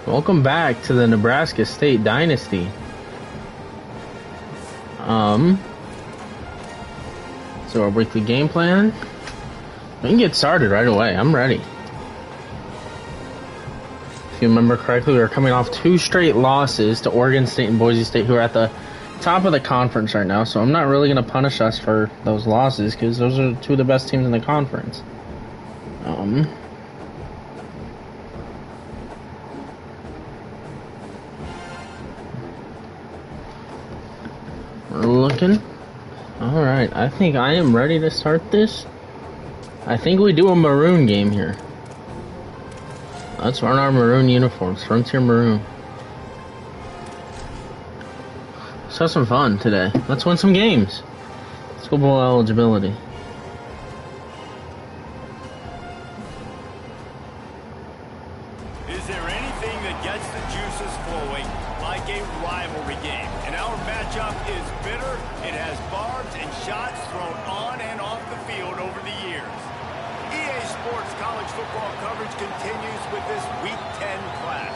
Welcome back to the Nebraska State Dynasty. So our weekly game plan. We can get started right away. I'm ready. If you remember correctly, we are coming off 2 straight losses to Oregon State and Boise State, who are at the top of the conference right now. So I'm not really going to punish us for those losses because those are 2 of the best teams in the conference. We're looking. Alright, I think I am ready to start this. I think we do a maroon game here. Let's run our maroon uniforms. Frontier maroon. Let's have some fun today. Let's win some games. School bowl eligibility. Is there anything that gets the juices flowing like a rivalry game? And our matchup is bitter. It has barbs and shots thrown on and off the field over the years. EA Sports college football coverage continues with this Week 10 clash.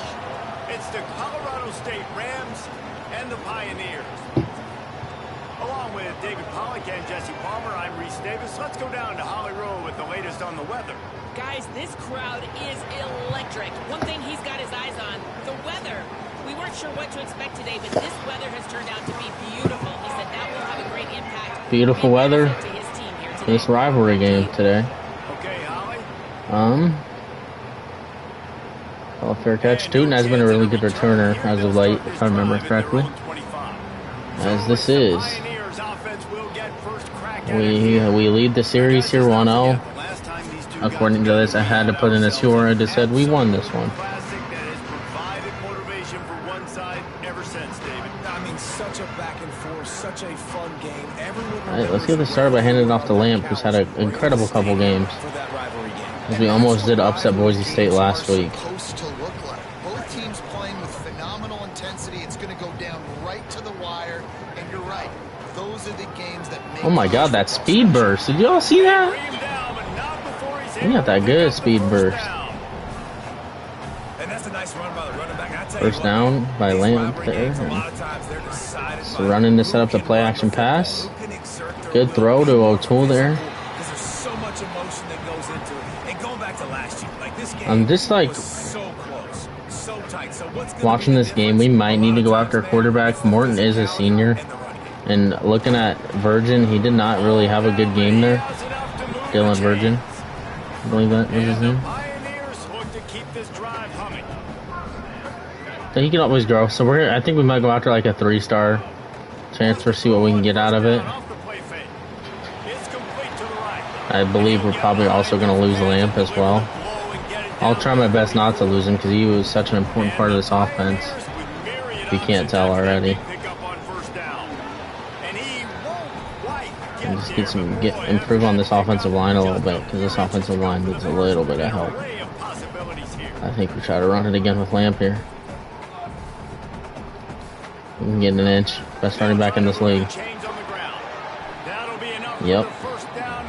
It's the Colorado State Rams and the Pioneers. Along with David Pollack and Jesse Palmer, I'm Reese Davis. Let's go down to Holly Rowe with the latest on the weather. Guys, this crowd is electric. One thing he's got his eyes on, the weather. We weren't sure what to expect today, but this weather has turned out to be beautiful. He said that will have a great impact. Beautiful weather. To his team here today. This rivalry game today. Okay, Holly. Well, fair catch. Tootin has been a really good returner as of late, if I remember correctly. As this is. We lead the series here 1-0. According to this, I had to put in a score. I just said we won this one. Alright, let's get this started by handing it off to Lamp, who's had an incredible couple games. As we almost did upset Boise State last week. Both teams playing with phenomenal intensity. It's going to go down right to the wire. And you're right. Those are the games that make. Oh my God, that speed burst! Did y'all see that? He got that good speed burst. First down by Lamp there. So running to set up the play action pass. Good throw to O'Toole there. I'm just like watching this game. We might need to go after a quarterback. Morton is a senior, and looking at Virgin, he did not really have a good game there. Dylan Virgin, I believe that was his name. So he can always grow. So I think we might go after like a 3-star transfer, see what we can get out of it. I believe we're probably also going to lose Lamp as well. I'll try my best not to lose him because he was such an important part of this offense. If you can't tell already. And just improve on this offensive line a little bit because this offensive line needs a little bit of help. I think we try to run it again with Lamp here. We can get an inch. Best running back in this league. Yep.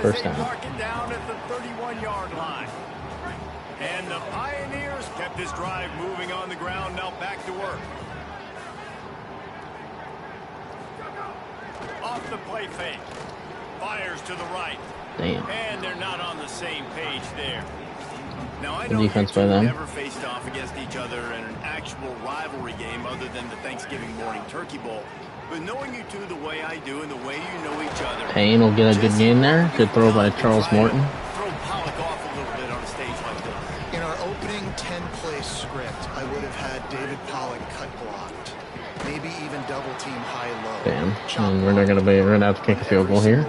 First down. And the Pioneers kept this drive moving on the ground. Now back to work. Off the play fake. Fires to the right. Damn. And they're not on the same page there. Now I Good know defense you by them. never faced off against each other in an actual rivalry game other than the Thanksgiving morning Turkey Bowl. But knowing you two the way I do and the way you know each other. Payne will get a good game there. Good throw by Charles Morton. Throw Pollack off a little bit on a stage like this. In our opening 10-play script, I would have had David Pollack cut blocked. Maybe even double team high-low. Damn. And we're gonna have to kick a field goal here.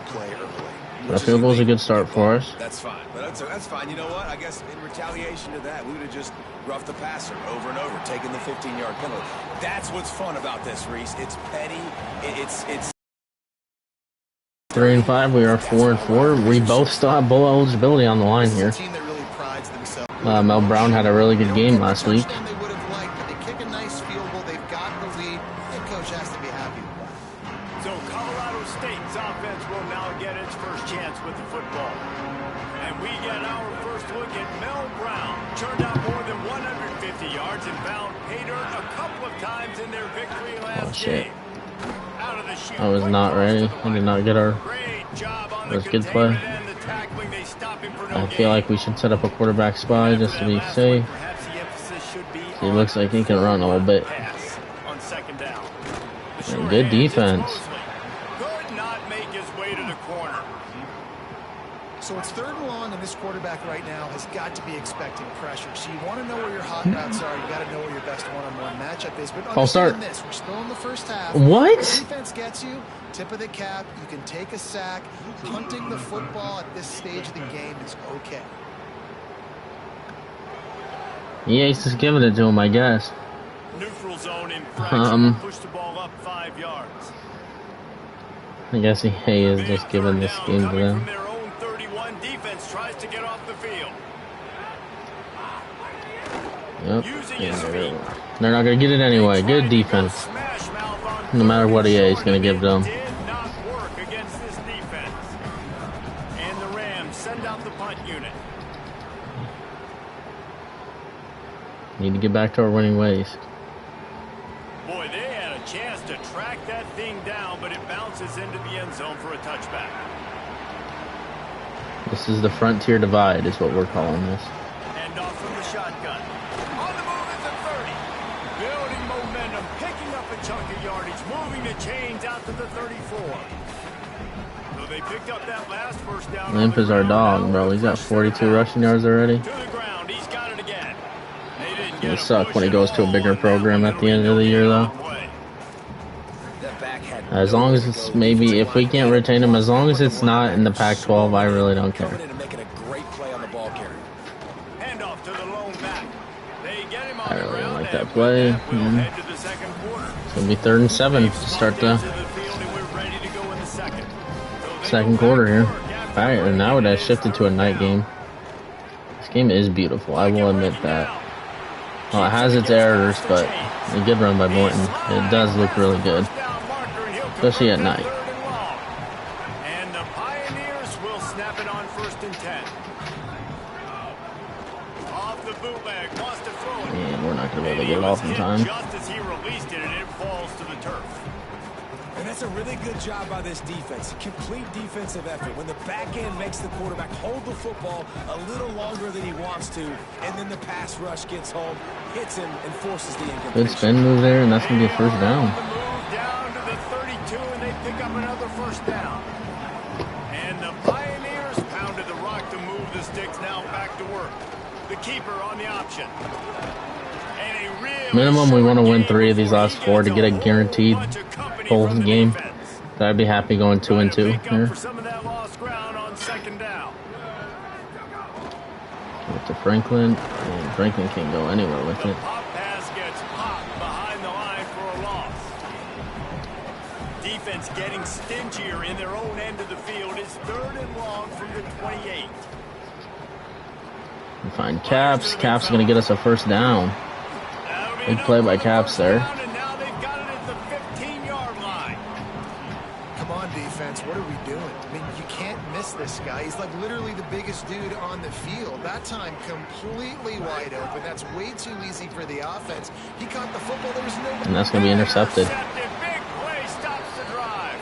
But a field goal is a good start for us. That's fine. But that's fine. You know what? I guess in retaliation to that, we would have just roughed the passer over and over, taking the 15-yard penalty. That's what's fun about this, Reese. It's petty. It's 3-5. We are 4-4. We both still have bowl eligibility on the line here. Mel Brown had a really good game last week. So Colorado State's offense will now get its first chance with the football. And we get our first look at Mel Brown. Turned out more than 150 yards and found pay dirt a couple of times in their victory last shit. game. Out of the chute, I was not ready. I did not get our. great job on It was the good play. containment and the tackling. They stop him for no I gain. feel like we should set up a quarterback spy just to be safe. Perhaps the emphasis should be He looks like he can run a little bit. pass on second down. The And short good hand, it's defense. Mosley. Could not make his way to the corner. So it's 3rd and long, and this quarterback right now has got to be expecting pressure. So you want to know where your hot routes are. You got to know where your best one-on-one matchup is. But False start. understand this: we're still in the first half. What? The defense gets you. Tip of the cap. You can take a sack. Punting the football at this stage of the game is okay. Yates is giving it to him, I guess. Neutral zone infraction. Push the ball up 5 yards. I guess he is just giving this game to Coming them. from their own 31, defense tries to get off the field. Yep. Using his feet. They're not going to get it anyway. Good defense. Smash mouth on No matter what he is, he's going to give them. did not work against this defense. And the Rams send out the punt unit. Need to get back to our winning ways. Boy, they had a chance to track that thing down, but it bounces into the end zone for a touchback. This is the frontier divide, is what we're calling this. And off from the shotgun. On the move is the 30. Building momentum, picking up a chunk of yardage, moving the chains out to the 34. So they picked up that last first down. Limp is our dog, bro. He's got 42 rushing yards already. To the ground, he's got it again. They didn't get It'll suck when he goes to a bigger program at the end of the year, though. As long as it's maybe, if we can't retain him, as long as it's not in the Pac-12, I really don't care. Handoff to the lone back. They get him on I the really ground like and that play. with that, we'll head to the second quarter. It's going to be 3rd and 7 to start the Into the field and we're ready to go in the second. So they second go quarter back here. to work after Alright, and now it has shifted to a night game. This game is beautiful, I will admit that. Well, it has its errors, but a good run by Morton. It does look really good, especially at night. And the Pioneers will snap it on 1st and 10. Off the bootleg, wants to throw it. And we're not going to be able to get it off in time. Just as he released it, and it falls to the turf. And that's a really good job by this defense. Complete defensive effort. When the back end makes the quarterback hold the football a little longer than he wants to, and then the pass rush gets home, hits him, and forces the incompletion. Good spin move there, and that's going to be a first down. On the move down to the 32, and they pick up another first down. And the Pioneers pounded the rock to move the sticks, now back to work. The keeper on the option. And a real Minimum, we want to win game 3 of these before last he 4 to gets get a whole guaranteed bunch of company full from the game. defense. I'd be happy going 2 and 2 Trying to make up here. for some of that lost ground on second down. Up to Franklin, and Franklin can't go anywhere with The it. pop pass gets popped behind the line for a loss. Defense getting stingier in their own end of the field. Is 3rd and long from the 28. We find Caps. Caps going to get us a first down. Big play by Caps there. And now they've got it at the 15-yard line. Come on, defense. What are we doing? I mean, you can't miss this guy. He's like literally the biggest dude on the field. That time, completely wide open. That's way too easy for the offense. He caught the football. There was no. And that's going to be intercepted. Big play stops the drive.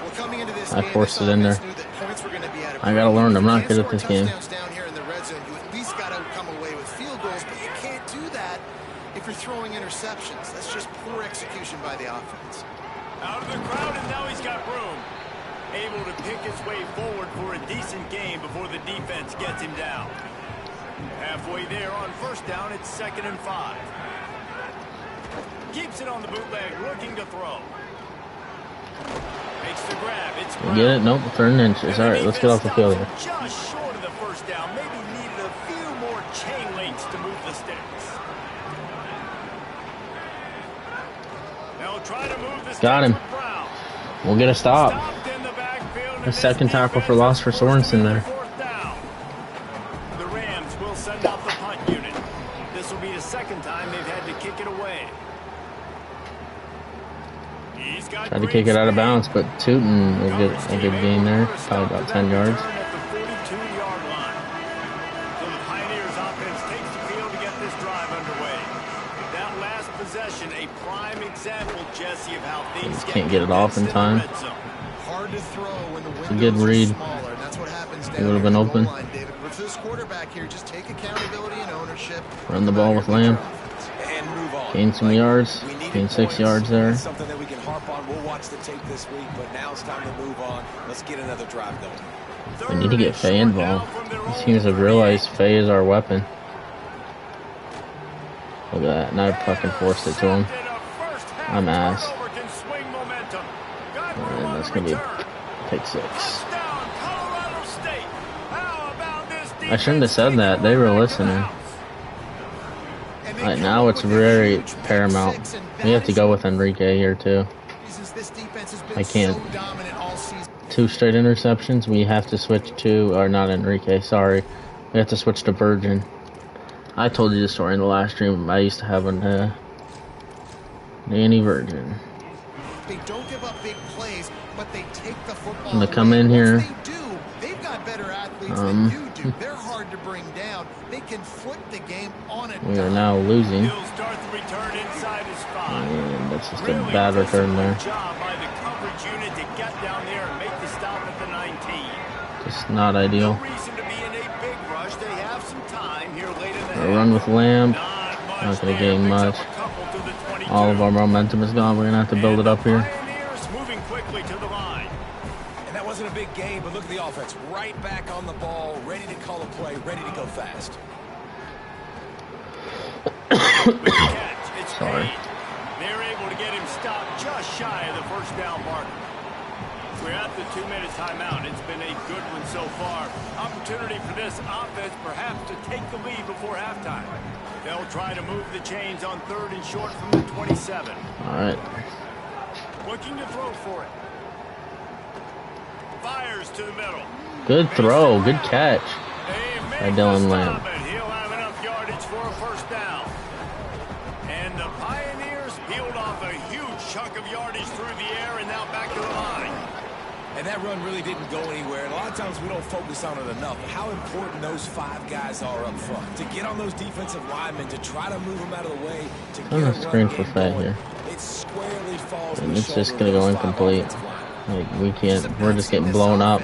Well, coming into this I game, forced this it in there. offense knew that points were going to be at a I got to learn. I'm not good at this game. touchdowns down here in the red zone. You at least got to come away with field goals, but you can't do that if you're throwing interceptions. That's just poor execution by the offense. Out of the crowd, and now he's got room. Able to pick his way forward for a decent game before the defense gets him down. Halfway there on first down, it's 2nd and 5. Keeps it on the bootleg, looking to throw. Makes the grab. It's We get it? Nope, 3rd and inches. All right, let's get off the field here. Just short of the first down. Maybe needed a few more chain links to move the sticks. They'll try to move the Got him. sticks with Brown. We'll get a stop. Stopped in the backfield. A second tackle for loss for Sorensen there. Fourth down. The Rams will send out the punt unit. This will be the 2nd time they've had to kick it away. He's got Tried to kick it out of bounds, but Tootin will get a good gain there. Probably about 10 yards. At the 42-yard line. So the Pioneers offense takes the field to get this drive underway. That last possession, a prime example, Jesse, of how things Can't get it off in time. Hard to throw when the It's a good read. smaller, and that's what happens It would have been open. line, David. With this quarterback here, just take accountability and ownership. Run the ball with Lamb. And move on. Gain some yards. Gain 6 yards there. That's something that we can harp on. We'll watch the tape this week, but now it's time to move on. Let's get another drive going. We need to get Faye involved. He seems to realize Faye is our weapon. Look at that. Now I fucking forced it to him. I'm ass. And that's going to be a pick 6. I shouldn't have said that. They were listening. Right now it's very paramount. We have to go with Enrique here too. I can't. 2 straight interceptions. We have to switch to, or not Enrique, sorry. We have to switch to Virgin. I told you the story in the last stream. I used to have a Danny Virgin. They don't give up big plays, but they take the football. I'm gonna come in here. They've got better athletes than you do. They're hard to bring down. They can flip the game on a We are now losing. He'll start the return inside his 5. And that's just a bad return there. Job by the coverage unit to get down there and make the stop at the 19. Just not ideal. No reason to be in a big rush. They have some time here late in the A run with Lamb. Not gonna gain much. All of our momentum is gone. We're gonna have to build it up here. Moving quickly to the line. And that wasn't a big game, but look at the offense. Right back on the ball, ready to call a play, ready to go fast. Sorry. They're able to get him stopped just shy of the first down marker. We're at the 2-minute timeout. It's been a good one so far. Opportunity for this offense perhaps to take the lead before halftime. They'll try to move the chains on 3rd and short from the 27. All right. Looking to throw for it. Fires to the middle. Good throw. Good catch by Dylan Lamb. He'll have enough yardage for a first down. And the Pioneers peeled off a huge chunk of yardage through the air and now back to the line. And that run really didn't go anywhere. And a lot of times we don't focus on it enough. How important those 5 guys are up front. To get on those defensive linemen, to try to move them out of the way. To get a screen for Faye here. It squarely falls And it's just going to go incomplete. Like, we can't. We're just getting blown up.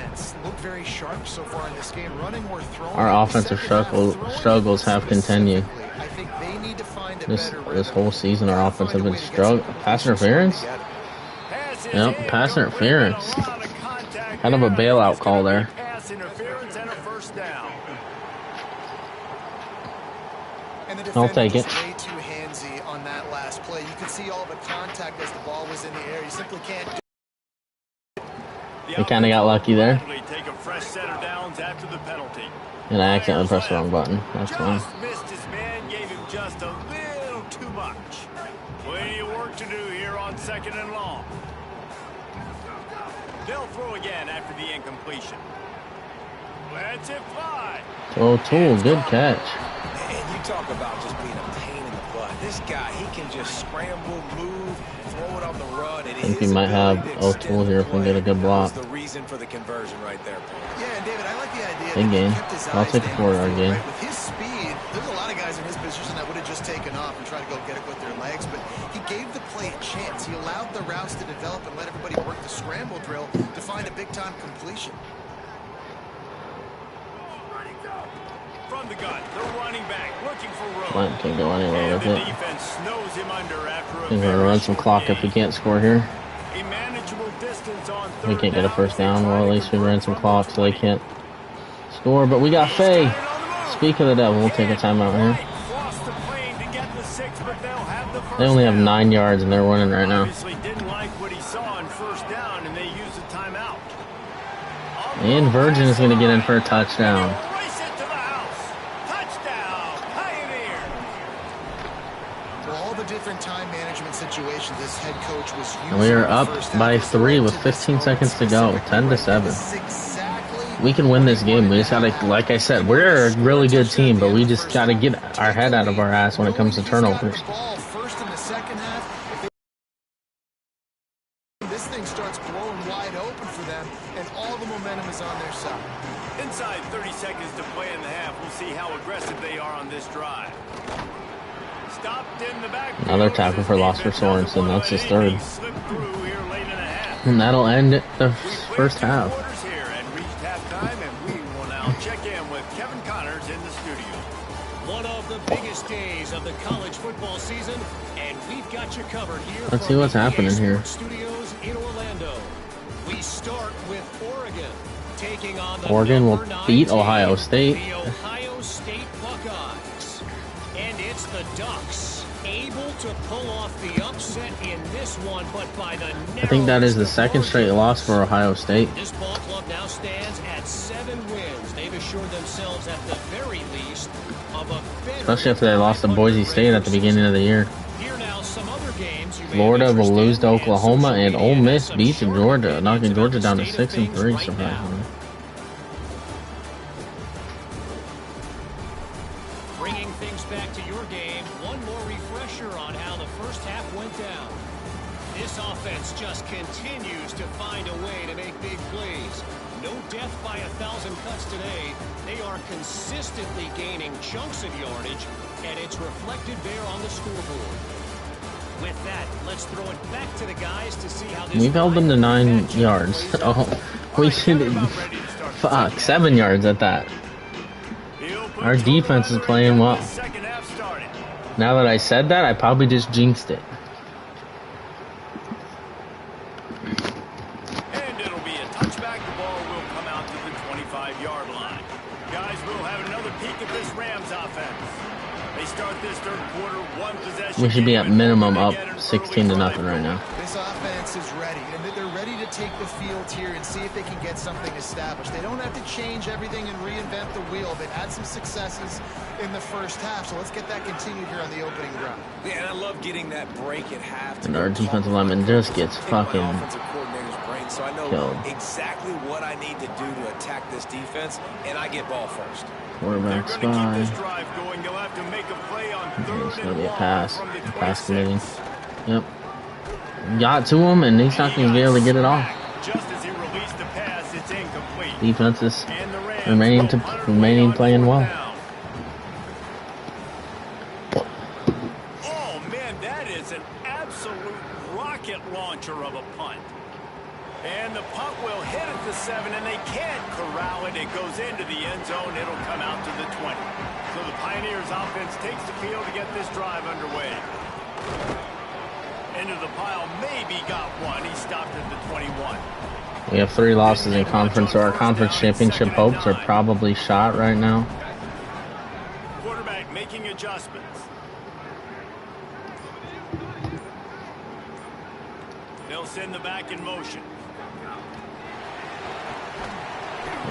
Our offensive struggles have continued. This whole season, our offense has been struggling. Pass interference? Yep, pass interference. Kind of a bailout call there. I'll take it. Way too handsy on that last play. You could see all the contact as the ball was in the air. You simply can't do. We kind of got lucky there. Take a fresh set of downs after the penalty. And I accidentally pressed the wrong button. That's fine. Just missed his man, gave him just a little too much. Plenty of work to do here on 2nd and long. They'll throw again after the incompletion. Let's it fly. Oh, Tool, good catch. And you talk about just being a pain in the butt. This guy, he can just scramble, move, throw it on the run. I think we might have O'Toole here if we get a good block. The reason for the conversion right there. Yeah, and David, I like the idea. Big game. I'll take a 4-yard gain. With his speed, there's a lot of guys in his position that would have just taken off and tried to go get it with their legs, but he gave the play a chance. He allowed the routes to develop and let everybody work the scramble drill to find a big-time completion. From the gun, the running back looking for room. Blunt can't go anywhere with it. Defense snows him under after a We're gonna run some clock if we can't score here. A manageable distance on We can't get a first down. Well, at least we ran some clock so they can't score. But we got Faye. Speak of the devil, we'll take a timeout here. They only have 9 yards and they're winning right now. Didn't like what he saw on first down and they used a timeout. And Virgin is going to get in for a touchdown. Different time management situations this head coach was using. And we are up by 3 with 15 seconds to go, 10-7. We can win this game. We just gotta, like I said, we're a really good team, but we just gotta get our head out of our ass when it comes to turnovers. First in the second half, this thing starts blowing wide open for them, and all the momentum is on their side. Inside 30 seconds to play in the half. We'll see how aggressive they are on this drive. stopped in the backfield. Another tackle for loss for Sorensen. That's his third. He slipped through here late in the half. And that'll end the We've first played 2 half. quarters here and reached halftime, and we will now check in with Kevin Connors in the studio. One of the biggest days of the college football season, and we've got you covered here. Let's see what's happening here. Studios in Orlando. We start with Oregon taking on the Oregon will number 9 beat team, Ohio State. The Ohio State Buckeyes. And it's the Ducks able to pull off the upset in this one, but by the I think that is the second straight loss for Ohio State. This ball club now stands at 7 wins. They've assured themselves at the very least of a better, Especially after they lost to Boise State at the beginning of the year. Here now some other games you may Florida have will interest lose to in, Oklahoma, and Ole Miss some beats sharp Georgia, opinions knocking about Georgia the down to state of 6-3, things right surprisingly. now. Bringing things back to your game, one more refresher on how the first half went down. This offense just continues to find a way to make big plays. No death by 1,000 cuts today. They are consistently gaining chunks of yardage, and it's reflected there on the scoreboard. With that, let's throw it back to the guys to see how this We've held them to 9 yards. Oh, we should. Fuck, 7 yards at that. Our defense is playing well. Now that I said that, I probably just jinxed it. And it'll be a touchback. The ball will come out to the 25-yard line. Guys, we'll have another peek at this Rams offense. They start this third quarter, 1 possession. We should be at minimum up 16-0 right now. This offense is ready, and they're ready to take the field here and see if they can get something established. They don't have to change everything and reinvent the wheel. They've had some successes in the first half, so let's get that continued here on the opening drive. Yeah, and I love getting that break at half. And our defensive lineman just gets fucking so I know killed. exactly what I need to do to attack this defense, and I get ball first. Quarterback They're going to keep this spy. drive going. They'll have to make a play on Okay, third it's gonna and be a long pass. from the Pass 26. committee. Yep. Got to him, and he's not gonna be able to get it off. Just as he released the pass, it's incomplete. Defense is And the Rams remaining playing well. Oh man, that is an absolute rocket launcher of a punt. And the punt will hit at the 7, and they can't corral it. It goes into the end zone. It'll come out to the 20. So the Pioneers offense takes the field to get this drive underway. Into the pile, maybe got one. He stopped at the 21. We have 3 losses in conference, so our conference championship hopes are probably shot right now. Quarterback making adjustments. They'll send the back in motion.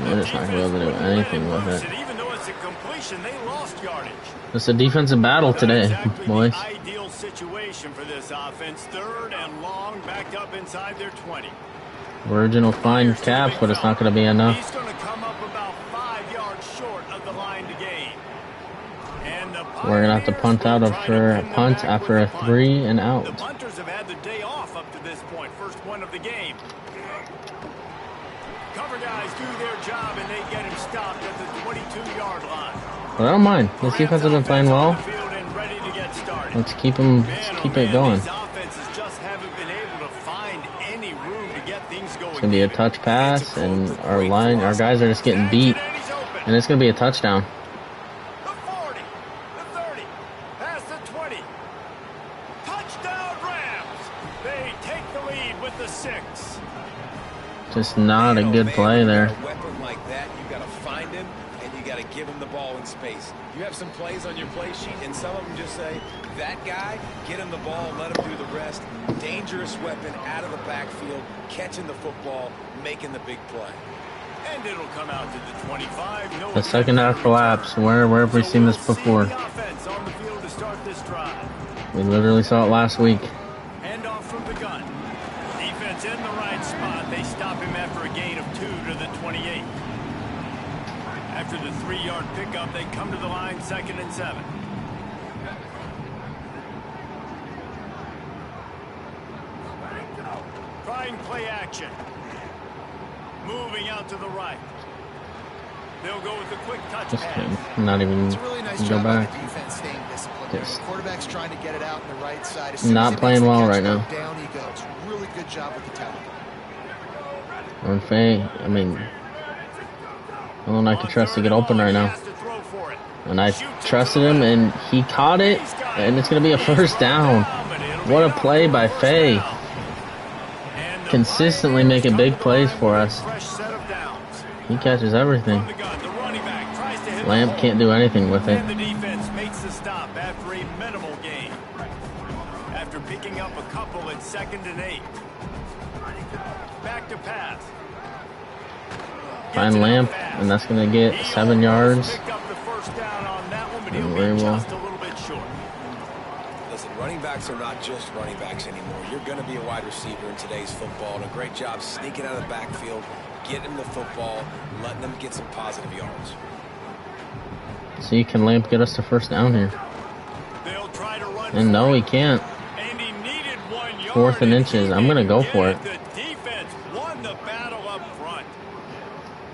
We're just not going to be able to do anything with it. Even though it's a completion, they lost yardage. It's a defensive battle today, Exactly boys. the ideal situation for this offense. Third and long, backed up inside their 20. Virgin will find Caps, but it's not going to be enough. He's going to come up about 5 yards short of the line to gain. And the We're going to have to punt out after a punt after a 3 and The out. punters have had the day off up to this point. First one of the game. Cover guys do their job, and they get him stopped at the 22-yard line. But I don't mind. This defense has been playing well. Let's keep it going. These offenses just haven't been able to find any room to get things going. It's gonna be a touch pass, and our guys are just getting beat, and it's gonna be a touchdown. The 40, the 30, past the 20. Touchdown Rams! They take the lead with the 6. Just not a good play there. A weapon like that, you got to find him, and you got to give him the ball in space. You have some plays on your play sheet, and some of them just say, that guy, get him the ball, let him do the rest. Dangerous weapon out of the backfield, catching the football, making the big play. And it'll come out to the 25. No The second half collapse. Where have we seen this before? The offense on the field to start this drive. We literally saw it last week. Hand off from the gun. Defense in the right spot. They stop him after a gain of 2 to the 28. After the 3-yard pickup, they come to the line, 2nd and 7. Trying play action. Moving out to the right. They'll go with a quick touch Just pass. kidding. Not even It's a really nice go job by back. the defense staying disciplined. Yes. The quarterback's trying to get it out in the right side. As soon Not as he playing makes the well catch, right now. down he goes. Really good job with the tackle. On Faye, I mean, no one I can trust to get open right now. And I trusted him, and he caught it, and it's going to be a first down. What a play by Faye. Consistently making big plays for us. He catches everything. Lamp can't do anything with it. The defense makes the stop after a minimal gain. After picking up a couple at 2nd and 8. Back to pass. Find Lamp, and that's going to get 7 yards. Pick up the first down on that one, but he'll Very be well. just a little bit short. Listen, running backs are not just running backs anymore. You're going to be a wide receiver in today's football, and a great job sneaking out of the backfield, getting them the football, letting them get some positive yards. See, can Lamp get us to first down here? They'll try to run And no, he can't. and he needed 1 yard. 4th and inches. I'm going to go for it. The defense won the battle up front.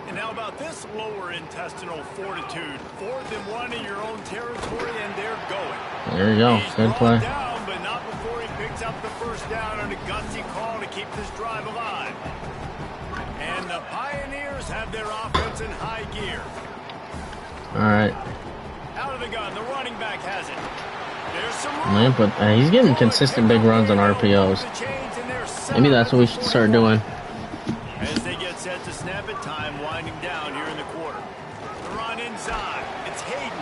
And how about this lower intestinal fortitude? 4th and 1 in your own territory, and they're going. There you go. He's Good brought play. down, but not before he picks up the first down on a gutsy call to keep this drive alive. And the Pioneers have their offense in high gear. All right. Out of the gun, the running back has it. There's some room. Lamp, but he's getting consistent big runs on RPOs. Maybe that's what we should start doing. As they get set to snap it, time winding down here in the quarter. The run inside. It's Hayden.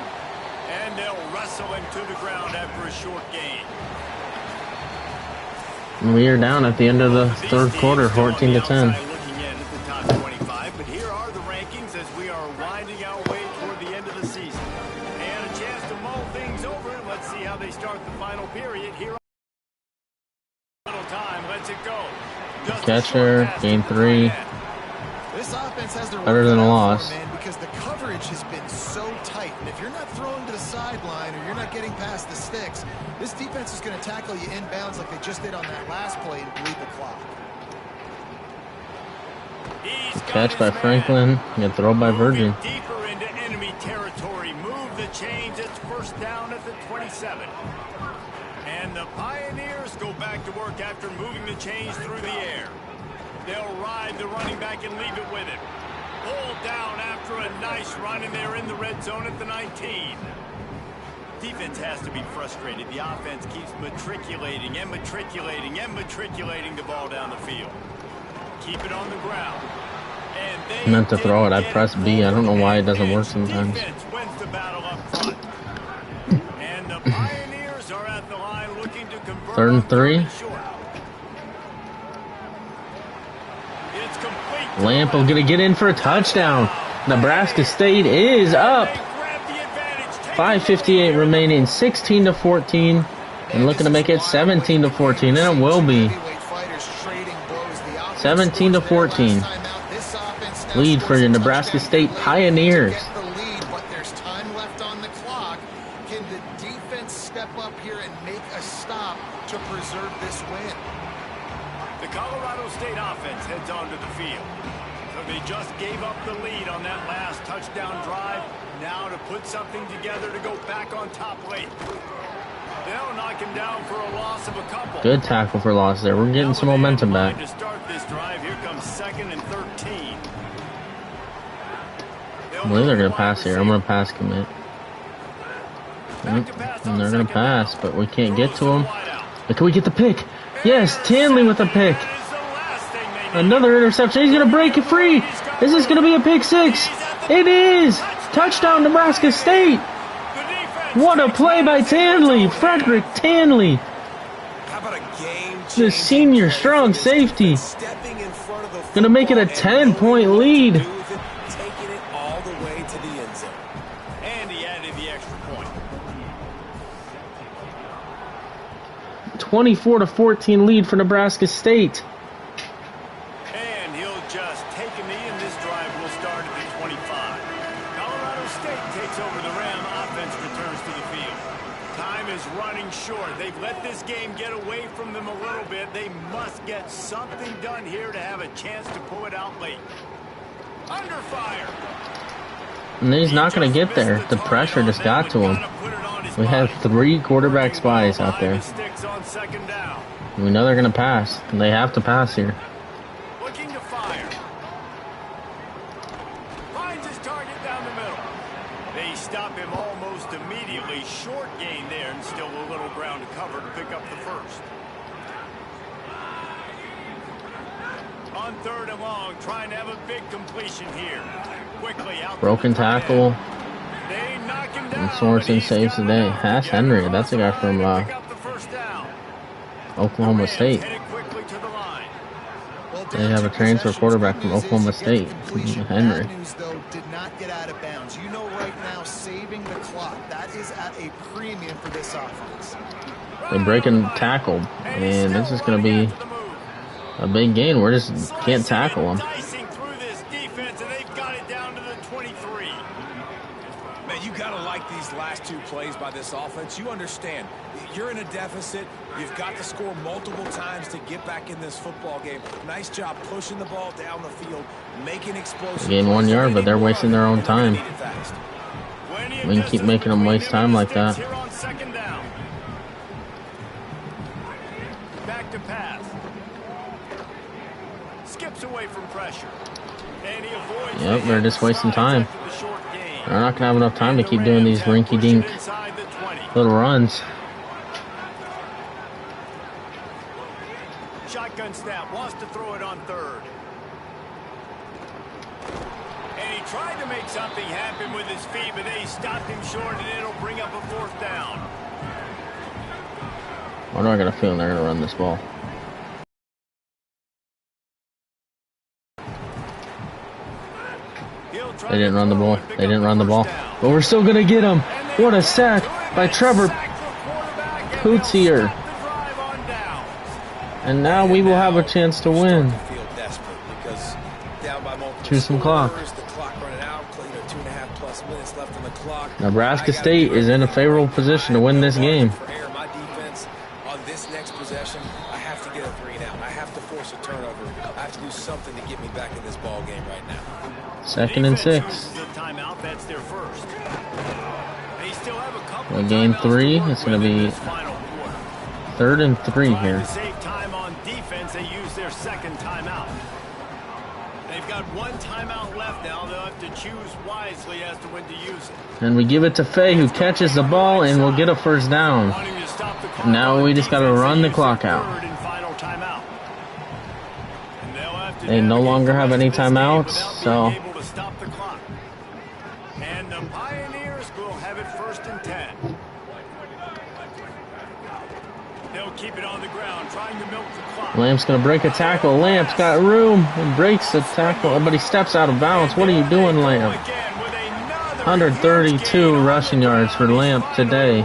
And they'll wrestle him to the ground after a short gain. We are down at the end of the third quarter, 14 to 10. Looking in at the top 25, but here are the rankings as we are winding our way toward the end of the season. And a chance to mull things over. Let's see how they start the final period here. Little time, lets it go. Just a Catcher, short pass gain to the 3. tight end. This offense has their Better than a work cut out loss. for 'em, man, because the coverage has been so tight. And if you're not throwing to the sideline or you're not getting past the sticks, this defense is going to tackle you inbounds like they just did on that last play and bleed the clock. He's got Catch his by man. Franklin. Good throw by Virgin. Moving deeper into enemy territory. Move the chains. It's first down at the 27. And the Pioneers go back to work after moving the chains through the air. They'll ride the running back and leave it with him. Pulled down after a nice run, and they're in the red zone at the 19. Defense has to be frustrated. The offense keeps matriculating and matriculating and matriculating the ball down the field. Keep it on the ground. And they I meant to throw it. I pressed B. I don't know why it doesn't work sometimes. Defense wins the battle up front. And the Pioneers are at the line looking to convert. 3rd and 3. Short. It's complete. Lamp will going to get in for a touchdown. Nebraska State is up. They grab the advantage. Take 5:58 remaining, 16 to 14, and looking to make it 17 to 14, and it will be. 17 to 14. Lead for the Nebraska State Pioneers. Get the lead, but there's time left on the clock. Can the defense step up here and make a stop to preserve this win? The Colorado State offense heads onto the field. So they just gave up the lead on that last touchdown drive. Now to put something together to go back on top late. They'll knock him down for a loss of a couple. Good tackle for loss there. We're getting some momentum back. To start this drive, here comes 2nd and 13. I believe they're going to pass here. I'm going to pass commit. And they're going to pass, but we can't get to them. But can we get the pick? Yes, Tanley with a pick. Another interception. He's going to break it free. Is this going to be a pick 6? It is. Touchdown, Nebraska State. What a play by Tanley. Frederick Tanley. How about a game The senior strong safety. Going to make it a 10-point lead. Taking it all the way to the end zone. And he added the extra point. 24 to 14 lead for Nebraska State. And he'll just take a knee, and this drive will start at the 25. Colorado State takes over the Ram. Offense returns to the field. Time is running short. They've let this game get away from them a little bit. They must get something done here to have a chance to pull it out late. Under fire. And he's not going to get there. The pressure just got to him. We have 3 quarterback spies out there. We know they're going to pass. They have to pass here. Looking to fire. Finds his target down the middle. They stop him almost immediately. Short gain there and still a little ground to cover to pick up the first. On 3rd and long, trying to have a big completion here. Quickly out. Broken tackle. They knock him down. And Sorensen saves the day. Hash Henry. That's a guy from Oklahoma State. They have a transfer quarterback from Oklahoma State, Henry. News, though, did not get out of bounds. You know right now, saving the clock, that is at a premium for this offense. They're breaking tackle, and this is going to be a big gain. We just can't tackle them. Man, you got to like these last 2 plays by this offense. You understand, you're in a deficit. You've got to score multiple times to get back in this football game. Nice job pushing the ball down the field, making explosive. They gain 1 yard, but they're wasting their own time. We can keep making them waste time like that. Back to pass. Skips away from pressure. And he avoids. Yep, they're just wasting time. They're not going to have enough time to keep doing these rinky-dink little runs. Shotgun snap, wants to throw it on 3rd. And he tried to make something happen with his feet, but they stopped him short, and it'll bring up a 4th down. Why do I got a feeling they're going to run this ball? They didn't run the ball. They didn't run the ball. But we're still going to get him. What a sack by Trevor Pootsier. And now we will have a chance to win. Choose some clock. Nebraska State is in a favorable position to win this game. On this next possession, I have to get a 3 and out. I have to force a turnover. I have to do something to get me back in this ball game right now. 2nd and 6. We gain 3. It's going to be 3rd and 3 here. To save time on defense, they use their 2nd timeout. They've got 1 timeout left now. They'll have to choose wisely as to when to use it. And we give it to Faye, who catches the ball, and we'll get a 1st down. Now we just got to run the clock out. They no longer have any timeouts, so and the Pioneers will have it 1st and 10. They'll keep it on the ground, trying to milk the clock. Lamp's going to break a tackle. Lamp's got room and breaks the tackle, but he steps out of bounds. What are you doing, Lamp? 132 rushing yards for Lamp today.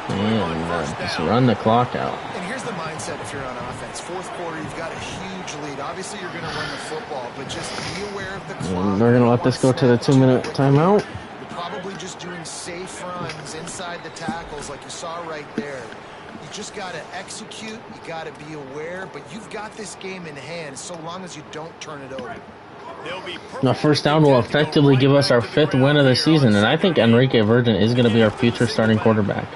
And just run the clock out. And here's the mindset if you're on offense. 4th quarter, you've got a huge lead. Obviously, you're going to run the football, but just be aware of the clock. And they're going to let this go to the 2-minute timeout. You're probably just doing safe runs inside the tackles like you saw right there. You just got to execute. You got to be aware, but you've got this game in hand so long as you don't turn it over. Now, 1st down will effectively give us our 5th win of the season, and I think Enrique Virgin is going to be our future starting quarterback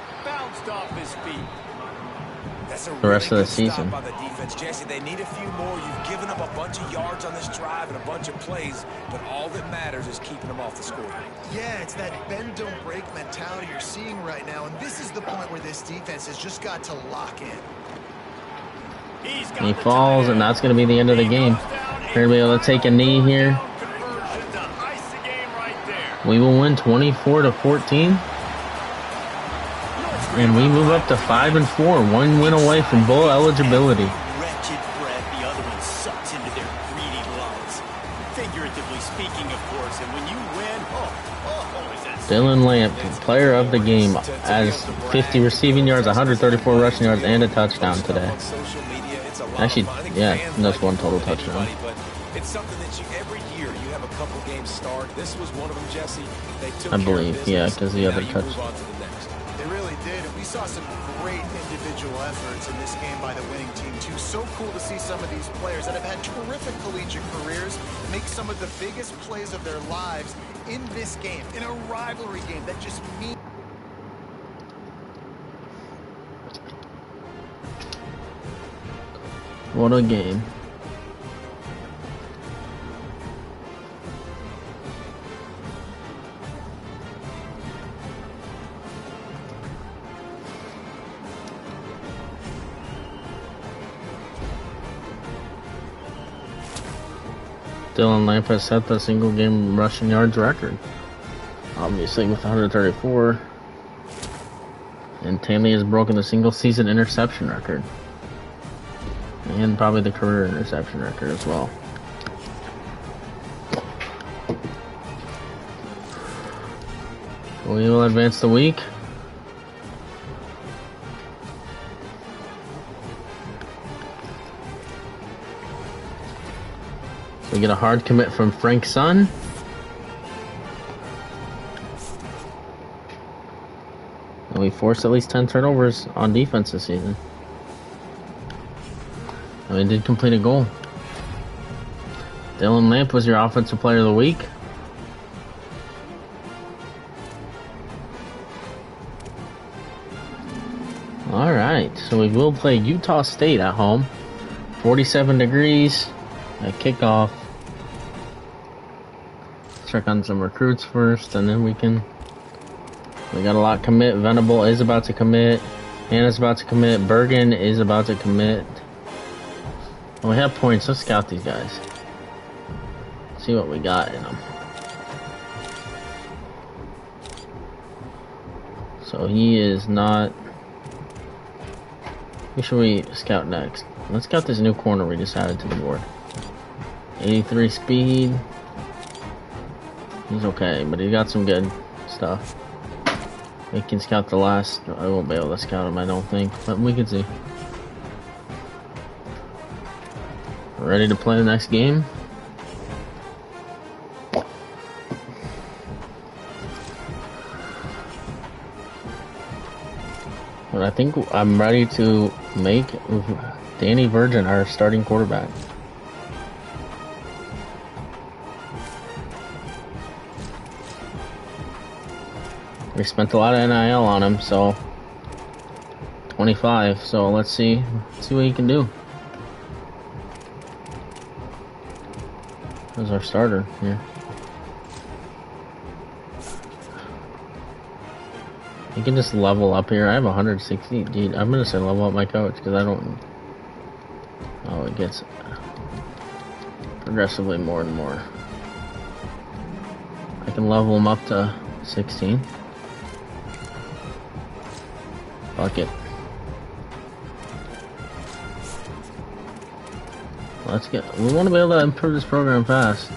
the rest of the season. By the defense, Jesse, they need a few more. You've given up a bunch of yards on this drive and a bunch of plays, but all that matters is keeping them off the score. Yeah, it's that bend don't break mentality you're seeing right now, and this is the point where this defense has just got to lock in. He falls, and that's going to be the end of the game. They're going to be able to take a knee here. We will win 24-14. And we move up to 5-4, 1 win away from bowl eligibility. Wretched breath, the other one sucks into their greedy lungs. Figuratively speaking, of course, and when you win, is that Dylan Lamp, player of the game, has 50 receiving yards, 134 rushing yards, and a touchdown today. Actually, yeah, that's 1 total touchdown. It's something that every year you have a couple games start. This was one of them, Jesse. They took I believe, yeah, because the other touchdown. They really did. We saw some great individual efforts in this game by the winning team, too. So cool to see some of these players that have had terrific collegiate careers make some of the biggest plays of their lives in this game, in a rivalry game that just means... What a game. Dylan Lamp has set the single game rushing yards record, obviously with 134. And Tanley has broken the single season interception record. And probably the career interception record as well. We will advance the week. We get a hard commit from Frank Sun. And we forced at least 10 turnovers on defense this season. And we did complete a goal. Dylan Lamp was your offensive player of the week. Alright, so we will play Utah State at home. 47 degrees at kickoff. Check on some recruits first, and then we got a lot commit. Venable is about to commit. Hannah's about to commit. Bergen is about to commit. And we have points. Let's scout these guys. See what we got in them. So he is not... Who should we scout next? Let's scout this new corner we just added to the board. 83 speed. He's okay, but he got some good stuff. We can scout the last... I won't be able to scout him, I don't think, but we can see. Ready to play the next game? But I think I'm ready to make Danny Virgin our starting quarterback. We spent a lot of NIL on him, so 25. So let's see what he can do. There's our starter here. You can just level up here. I have 160. Dude, I'm gonna say level up my coach because I don't. Oh, it gets progressively more and more. I can level him up to 16. Fuck it. Let's get. We want to be able to improve this program fast.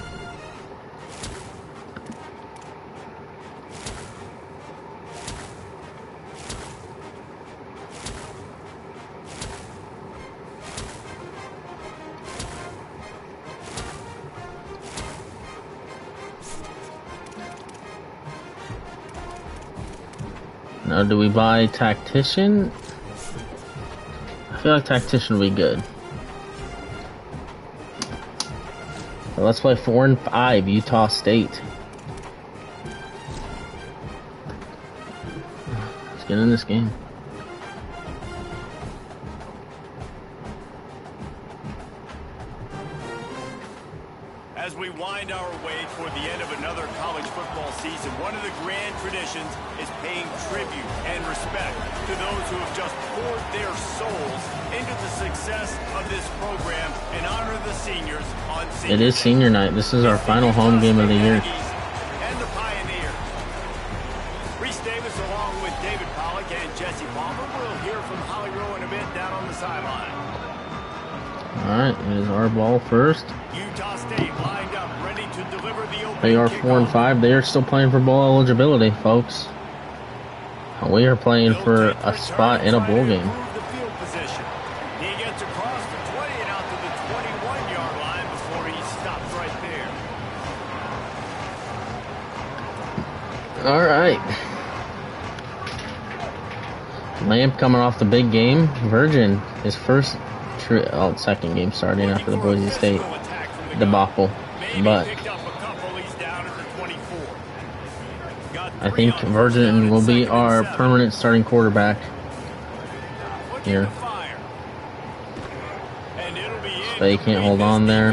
Now, do we buy Tactician? I feel like Tactician would be good. So let's play 4 and 5, Utah State. Let's get in this game. As we wind our way toward the end of another college football season, one of the grand traditions is paying tribute and respect to those who have just poured their souls into the success of this program and honor the seniors on senior It is senior night. This is our final home game of the year. And the Pioneers. Reese Davis along with David Pollock and Jesse Palmer. We'll hear from Holly Rowe in a bit down on the sideline. Alright, it is our ball first. Utah State lined up, ready to deliver the opening They are 4 and 5. They are still playing for bowl eligibility, folks. We are playing for a spot in a bowl game. The field position. He gets across the 20 and out to the 21-yard line before he stops right there. Alright. Lamp coming off the big game. Virgin, his second game starting after the Boise State debacle. But I think Virgin will be our permanent starting quarterback here. They can't hold on there.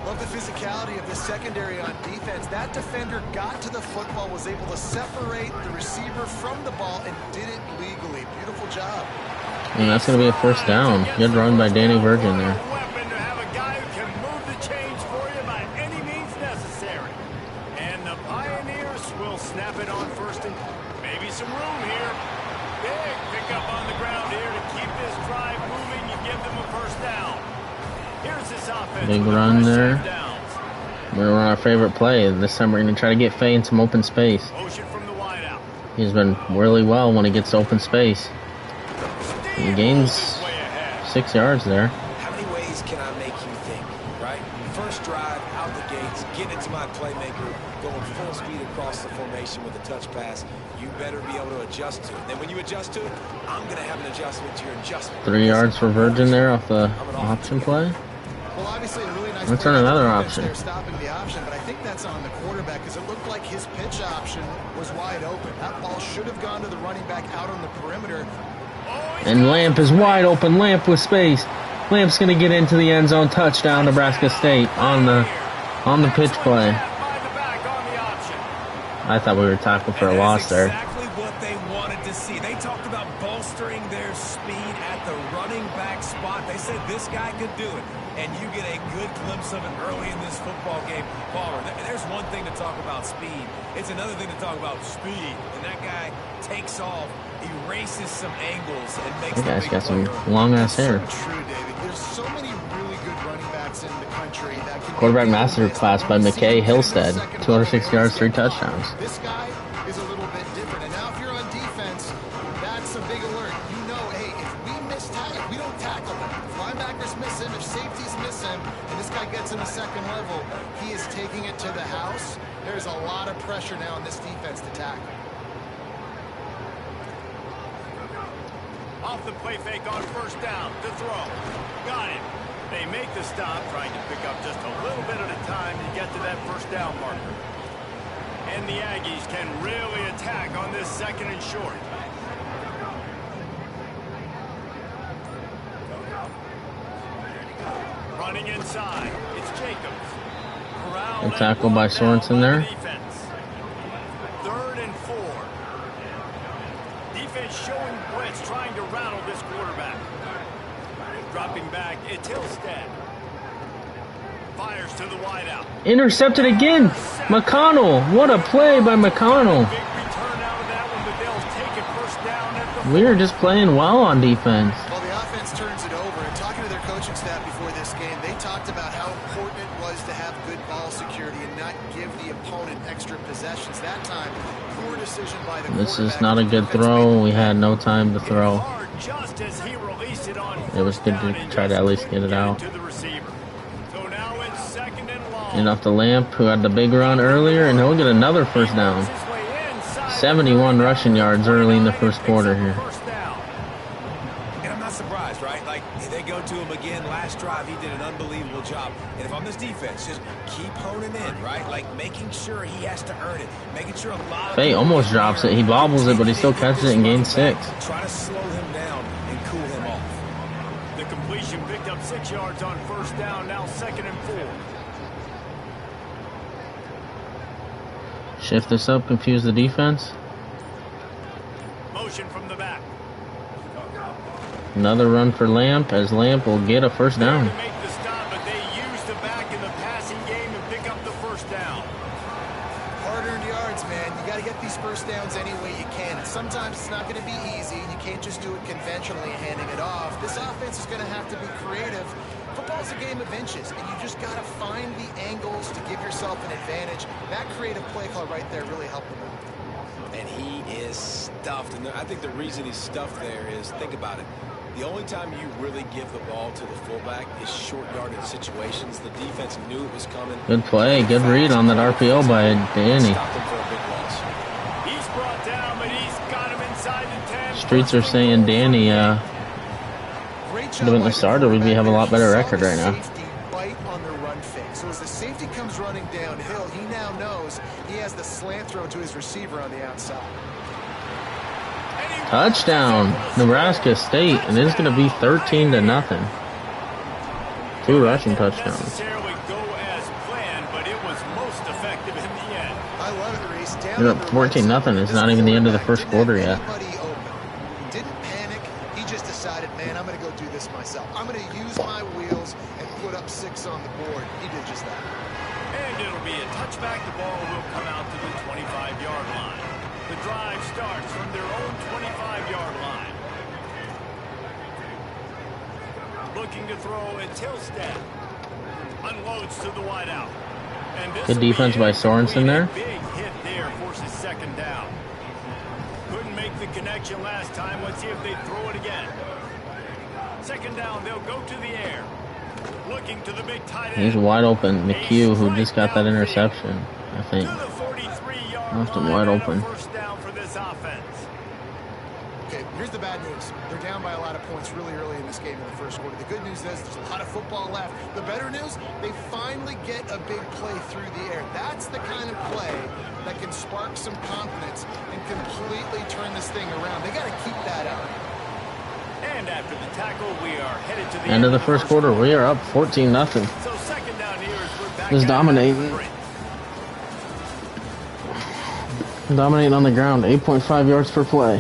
Love the physicality of the secondary on defense. That defender got to the football, was able to separate the receiver from the ball, and did it legally. Beautiful job. And that's going to be a first down. Good run by Danny Virgin there. Weapon to have a guy who can move the chains for you by any means necessary. And the Pioneers will snap it on first and maybe some room here. Big pickup on the ground here to keep this drive moving. You give them a first down. Here's this offense. Big run there. We're going to run our favorite play. This time we're going to try to get Faye in some open space. Motion from the wideout. He's been really well when he gets open space. He gains 6 yards there. How many ways can I make you think, right? First drive, out the gates, get into my playmaker, going full speed across the formation with a touch pass. You better be able to adjust to it. Then when you adjust to it, I'm going to have an adjustment to your adjustment. 3 yards for Virgin there off the option play. Well, obviously a really nice Let's run another option. They're stopping the option, but I think that's on the quarterback because it looked like his pitch option was wide open. That ball should have gone to the running back out on the perimeter. And Lamp is wide open. Lamp with space. Lamp's going to get into the end zone. Touchdown, Nebraska State on the pitch play. I thought we were tackled for a loss there. Exactly what they wanted to see. They talked about bolstering their speed at the running back spot. They said this guy could do it. And you get a good glimpse of it early in this football game. Palmer, there's one thing to talk about speed. It's another thing to talk about speed. And that guy takes off, erases some angles, and makes That guy's got some long-ass hair. So true, David. There's so many really good running backs in the country that can Quarterback master class by McKay Hillstead. 206 yards, 3 touchdowns. This guy is a little bit different. And now if you're on defense, that's a big alert. You know, hey, if we miss tackle, we don't tackle him. If linebackers miss him, if safeties miss him, and this guy gets in the second level, he is taking it to the house. There's a lot of pressure now on this defense to tackle. Off the play fake on first down to throw. Got it. They make the stop, trying to pick up just a little bit at a time to get to that first down marker. And the Aggies can really attack on this second and short. Running inside. It's Jacobs. Good tackle by Sorensen there. Third and 4. Defense showing blitz, trying to rattle this quarterback. Dropping back, it's Hillstead. Fires to the wideout. Intercepted again. McConnell. What a play by McConnell. Big return out of that one, but they'll take it first down at the We are just playing well on defense. Well, the offense turns it over, and talking to their coaching staff before this game, they talked about how important it was to have good ball security and not give the opponent extra possessions. That time, poor decision by the This is not a good throw. We had no time to throw. just as he released it on It was good to try to at least get it out. to the receiver. So now it's second and long. And off the Lamp, who had the big run earlier, and he'll get another first down. 71 rushing yards early in the first quarter here. And I'm not surprised, right? Like, they go to him again. Last drive, he did an unbelievable job. And if I'm this defense, just keep honing in, right? Like, making sure he has to earn it. Making sure a lot of... Faye almost drops it. He bobbles it, but he still catches it and gains 6. Try to slow him down and cool him off. The completion picked up 6 yards on first down. Now second and 4. Shift this up, confuse the defense. Motion from the back. Another run for Lamp, as Lamp will get a first down. Make the stop, but they use the back in the passing game and pick up the first down. Hard-earned yards, man. You got to get these first downs any way you can. And sometimes it's not going to be easy. You can't just do it conventionally, handing it off. This offense is going to have to be creative. Football's a game of inches, and you just got to find the angles to give yourself an advantage. That creative play call right there really helped them out. And he is stuffed. And I think the reason he's stuffed there is, think about it. The only time you really give the ball to the fullback is short-yarded situations. The defense knew it was coming. Good play, good read on that RPO by Danny. Stopped him for a big loss. He's brought brought down, but he's got him inside the 10. Streets are saying Danny should have been the starter. We'd have a lot better record right now. Bite on the run fake. So as the safety comes running downhill, he now knows he has the slant throw to his receiver on the outside. Touchdown, Nebraska State, and it's going to be 13-0. 2 rushing touchdowns. Necessarily go as planned, but it was most effective in the end. I love it, Reese. You're up 14-0. It's not even the end of the first quarter yet. He didn't panic. He just decided, man, I'm going to go do this myself. I'm going to use my wheels and put up 6 on the board. He did just that. And it'll be a touchback. The ball will come out to the 25-yard line. The drive starts from their own 25-yard line. Looking to throw, it's Hillstead. Unloads to the wideout. And Good defense by Sorensen there. Big hit there, forces second down. Couldn't make the connection last time. Let's see if they throw it again. Second down, they'll go to the air. Looking to the big tight end. He's wide open. McHugh, who just got that interception, I think. Left him wide open. First down for this offense. Okay, here's the bad news. They're down by a lot of points really early in this game in the first quarter. The good news is there's a lot of football left. The better news, they finally get a big play through the air. That's the kind of play that can spark some confidence and completely turn this thing around. They got to keep that up. And after the tackle, we are headed to the End of the first quarter. We are up 14-0. So second down here is we're back. Just dominating. Dominating on the ground. 8.5 yards per play.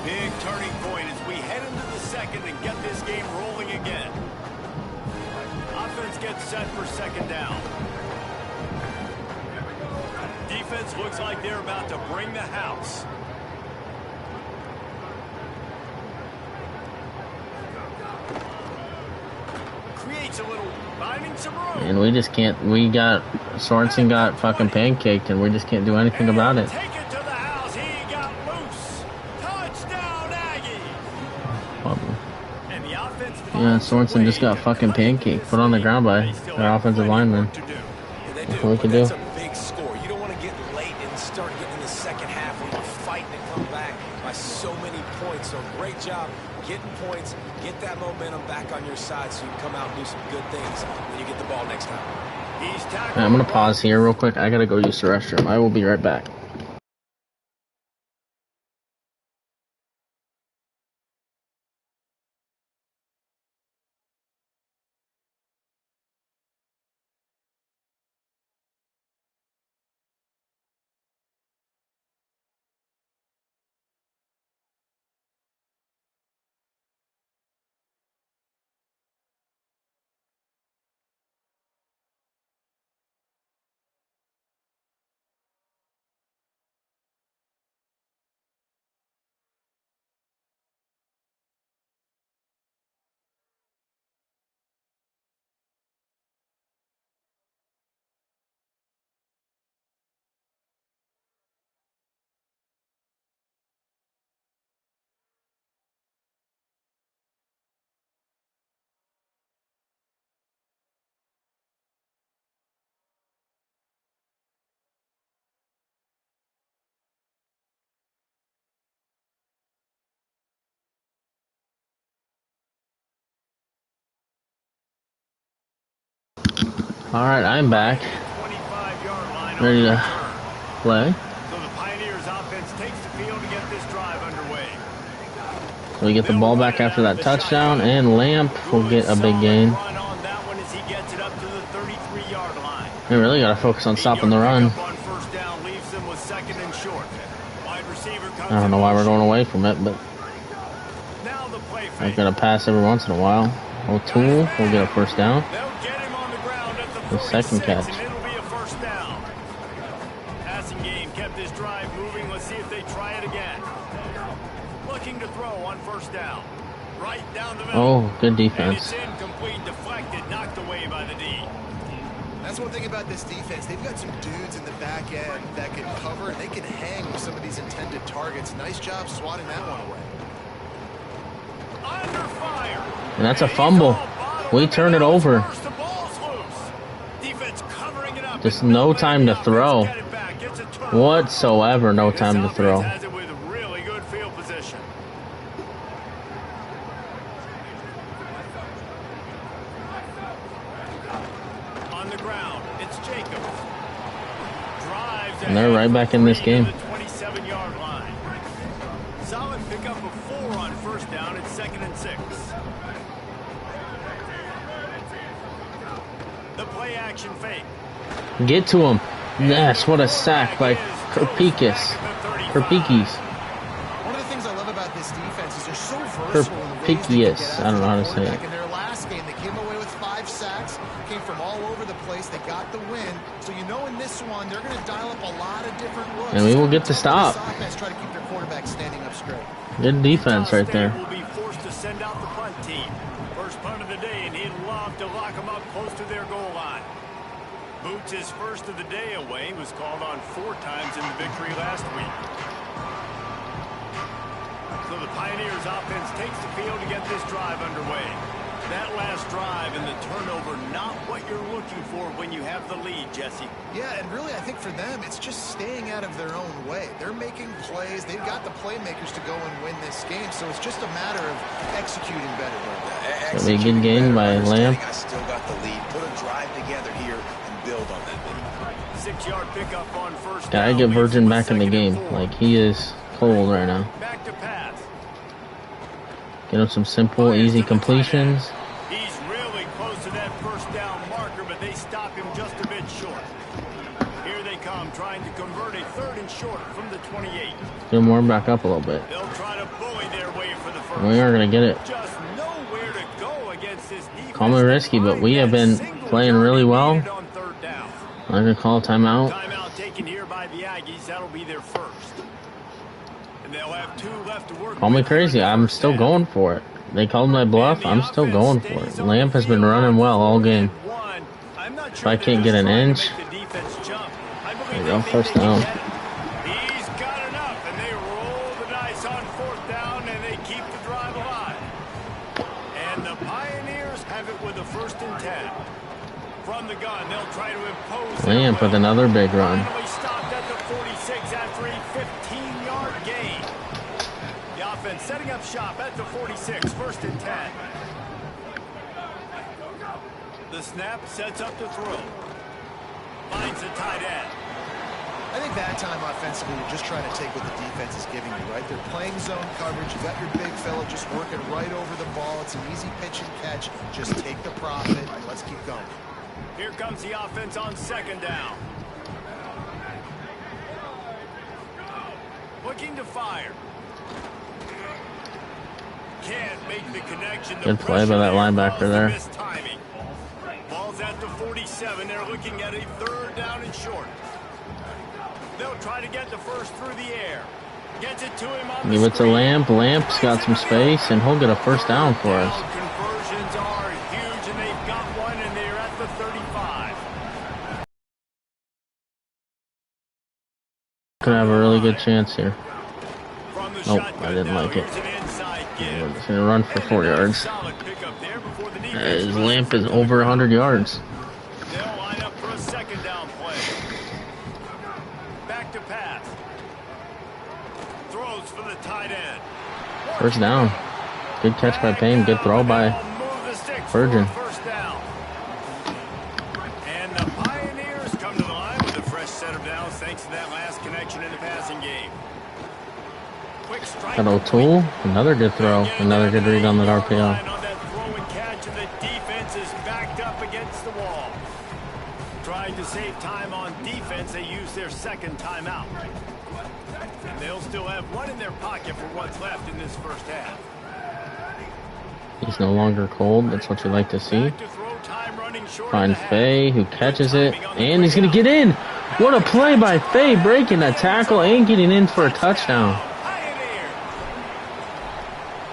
Big turning point as we head into the second and get this game rolling again. Offense gets set for second down. Defense looks like they're about to bring the house. Creates a little, finding some room. And we just can't, Sorensen got fucking pancaked and we just can't do anything about it. Take it to the house. He got loose. Touchdown, Aggie. And the offense. Yeah, Sorensen just got fucking pancaked, put on the ground by their offensive lineman. That's what we can do. So many points, so great job getting points, get that momentum back on your side so you can come out and do some good things when you get the ball next time. I'm going to pause here real quick. I got to go use the restroom. I will be right back. Alright, I'm back. Ready to play. So the Pioneers offense takes the field to get this drive underway. So we get the ball back after that touchdown, and Lamp will get a big gain. We really got to focus on stopping the run. I don't know why we're going away from it, but I've got to pass every once in a while. O'Toole will get a first down. The second catch. Passing game kept this drive moving. Let's see if they try it again. Looking to throw on first down. Right down the middle. Oh, good defense. And it's incomplete, deflected, knocked away by the D. That's one thing about this defense. They've got some dudes in the back end that can cover, and they can hang with some of these intended targets. Nice job swatting that one away. Under fire. And that's a fumble. We turn it over. Defense covering it up. Just no time to throw. Whatsoever, no time to throw. Has it with really good field position. On the ground, it's Jacobs. Drives And they're right back in this game. 27-yard line. Solid pickup of 4 on first down. It's 2nd and 6. The play action fake. Get to him. Yes, what a sack by Kerpikis. One of the things I love about this defense is they're so versatile in the ways they can get I don't know how to say it. In their last game, they came away with 5 sacks, came from all over the place. They got the win. So you know in this one, they're going to dial up a lot of different looks. And we will get the stop. Try to keep their quarterback standing up straight. Good defense right there. Will be forced to send out the punt team. First punt of the day, and he'd love to lock them up close to their goal line. Boots, his first of the day away, was called on 4 times in the victory last week. So the Pioneers offense takes the field to get this drive underway. That last drive and the turnover, not what you're looking for when you have the lead, Jesse. Yeah, and really I think for them, it's just staying out of their own way. They're making plays. They've got the playmakers to go and win this game, so it's just a matter of executing better. It's a good game by Lamb. I still got the lead. Put a drive together here and build on that lead. 6-yard pickup on first Gotta down. get Virgin back in the game. Like, he is cold right now. Back to pass. Get him some simple, easy completions. He's really close to that first down marker, but they stop him just a bit short. Here they come, trying to convert a 3rd and short from the 28. Get him warm back up a little bit. They'll try to bully their way for the first. We are going to get it. Just nowhere to go against this defense. Call me risky, but we have been playing really well. On 3rd down. I'm going to call a timeout. Timeout taken here by the Aggies. That'll be their first. And they'll have 2 left to work. Call me crazy. I'm still going for it. They called my bluff. I'm still going for it. Lamp has been running well all game. If I can't get an inch, there you go, first down. He's got enough, and they roll the dice on 4th down, and they keep the drive alive. And the Pioneers have it with a 1st and 10. From the gun, they'll try to impose. Lamp with another big run. Finally stopped at the 46 after a 15-yard gain. The offense setting up shop at the 46, 1st and 10. The snap sets up to throw. Finds the tight end. I think that time offensively, you're just trying to take what the defense is giving you, right? They're playing zone coverage. You got your big fella just working right over the ball. It's an easy pitch and catch. Just take the profit and let's keep going. Here comes the offense on 2nd down. Looking to fire. Can't make the connection. Good play by that linebacker there. Timing. Ball's at the 47. They're looking at a 3rd down and short. They'll try to get the first through the air. Gets it to him on Give the it to Lamp. Lamp's got some space, and he'll get a 1st down for us. Conversions are huge, and they've got one, and they're at the 35. Could have a really good chance here. Nope, I didn't like it. We're just going to run for 4 yards. His Lamp is over 100 yards. They'll line up for a 2nd down play. Back to pass. Throws for the tight end. 1st down. Good catch by Payne. Good throw by Virgin. 1st down. And the Pioneers come to the line with a fresh set of downs thanks to that last connection in the passing game. Quick strike. Got O'Toole. Another good throw. Another good read on that RPO. On that throw and catch, and the defense is backed up against the wall. Trying to save time on defense, they use their 2nd timeout. And they'll still have one in their pocket for what's left in this first half. He's no longer cold. That's what you like to see. Back to throw time running short. Find Faye, who catches it, and he's going to get in. What a play by Faye, breaking a tackle and getting in for a touchdown.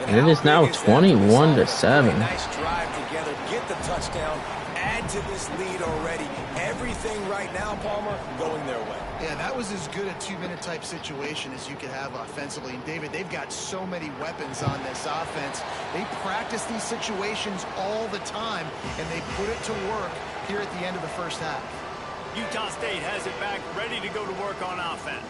And it is now 21-7. Nice drive together, get the touchdown, add to this lead already. Everything right now, Palmer, going their way. Yeah, that was as good a 2-minute type situation as you could have offensively. And David, they've got so many weapons on this offense. They practice these situations all the time, and they put it to work here at the end of the first half. Utah State has it back, ready to go to work on offense.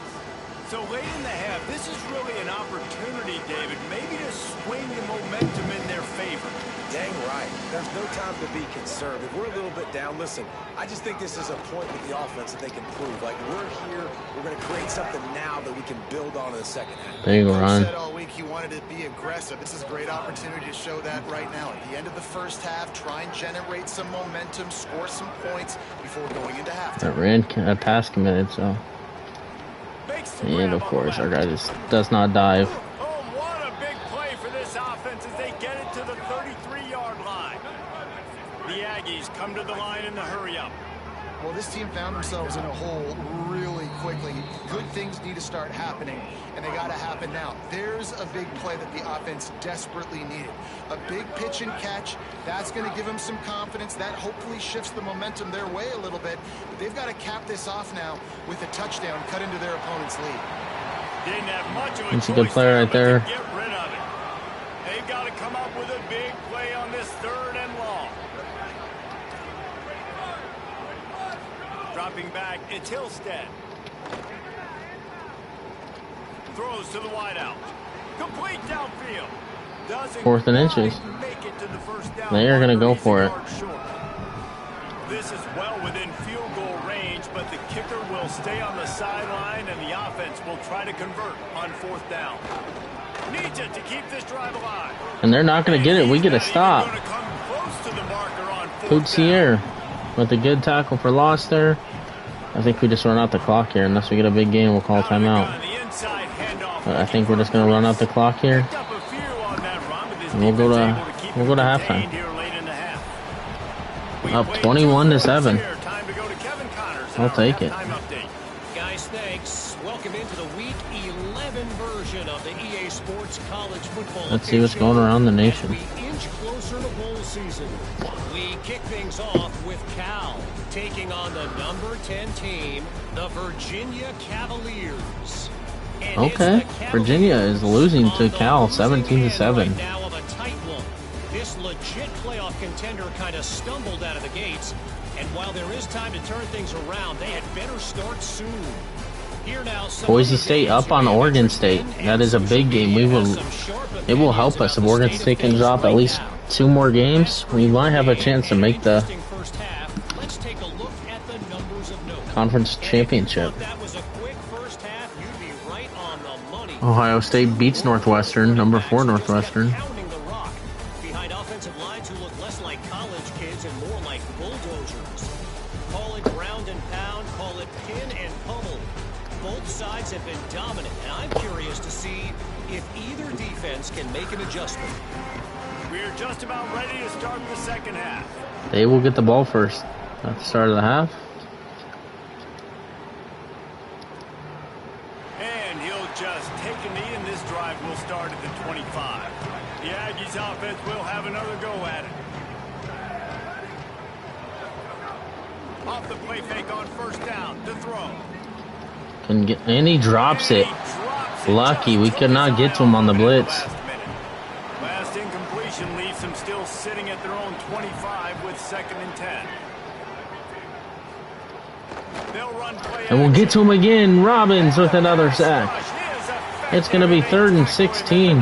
So late in the half, this is really an opportunity, David, maybe to swing the momentum in their favor. Dang right. There's no time to be concerned. If we're a little bit down, listen, I just think this is a point with the offense that they can prove. Like, we're here, we're going to create something now that we can build on in the second half. Big Coach run. said all week he wanted to be aggressive. This is a great opportunity to show that right now. At the end of the first half, try and generate some momentum, score some points before going into halftime. That pass committed, so. And of course, our guy just does not dive. Oh, what a big play for this offense as they get it to the 33-yard line. The Aggies come to the line in the hurry-up. Well, this team found themselves in a hole really quickly. Good things need to start happening, and they got to happen now. There's a big play that the offense desperately needed. A big pitch and catch. That's going to give them some confidence. That hopefully shifts the momentum their way a little bit. But they've got to cap this off now with a touchdown cut into their opponent's lead. Didn't have much of a That's a good play right there. Get rid of it. They've got to come up with a big play on this 3rd and long. Dropping back, it's Hillstead. Throws to the wideout. Complete downfield. Doesn't 4th and inches. make it to the first down. They are going to go for it. This is well within field goal range, but the kicker will stay on the sideline, and the offense will try to convert on 4th down. Needs it to keep this drive alive. And they're not going to get it. We get a stop. Poutsier with a good tackle for loss there. I think we just run out the clock here. Unless we get a big game, we'll call timeout. But I think we're just going to run out the clock here. And we'll go to halftime. Up 21-7. I'll take it. Guys, thanks. Welcome into the Week 11 version of the EA Sports College Football. Let's see what's going around the nation. We inch closer to bowl season. We kick things off with Cal taking on the number 10 team, the Virginia Cavaliers. And Okay, Virginia is losing to Cal 17-7. Right now of a tight one. This legit playoff contender kind of stumbled out of the gates, and while there is time to turn things around, they had better start soon. Here now, Boise State up on Oregon State. That is a big game. It will help us if Oregon State can drop at least 2 more games. We might have a chance to make the conference championship. Ohio State beats Northwestern, number 4 Northwestern. Behind offensive lines who look less like college kids and more like bulldozers. Call it ground and pound, call it pin and pummel. Both sides have been dominant, and I'm curious to see if either defense can make an adjustment. We're just about ready to start the second half. They will get the ball first at the start of the half. And he'll just take a knee, and this drive will start at the 25. The Aggies offense will have another go at it. Off the play fake on 1st down to throw. Couldn't get, and he drops it. Lucky, we could not get to him on the blitz. Last incompletion leaves them still sitting at their own 25 with 2nd and 10. They'll run play And we'll get to him again. Robbins with another sack. It's going to be 3rd and 16. And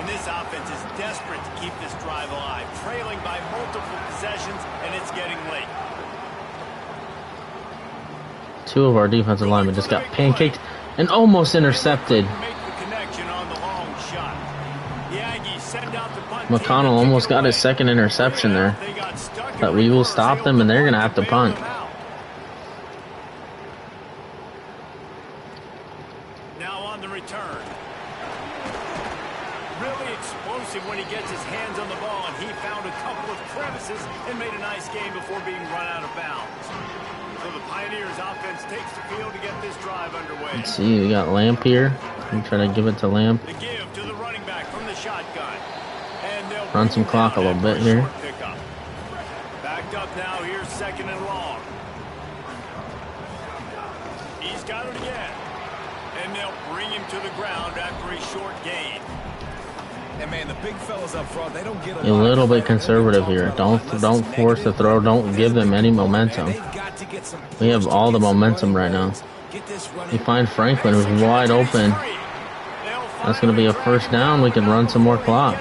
this offense is desperate to keep this drive alive, trailing by multiple possessions, and it's getting late. 2 of our defensive linemen just got pancaked and almost intercepted. McConnell almost got his 2nd interception there. But we will stop them, and they're going to have to punt. Now on the return. Really explosive when he gets his hands on the ball, and he found a couple of crevices and made a nice game before being run out of bounds. So the Pioneers offense takes the field to get this drive underway. Let's see, we got Lamp here. We try to give it to Lamp. The give to the running back from the shotgun. And they'll Run some clock a little bit here. Backed up now, here's 2nd and long. He's got it again. And they'll bring him to the ground after a short gain. And man, the big fellas up front, they don't get A little bit conservative here. Don't force the throw. Don't give them any momentum. We have all the momentum right now. We find Franklin, who's wide open. That's going to be a first down. We can run some more clock.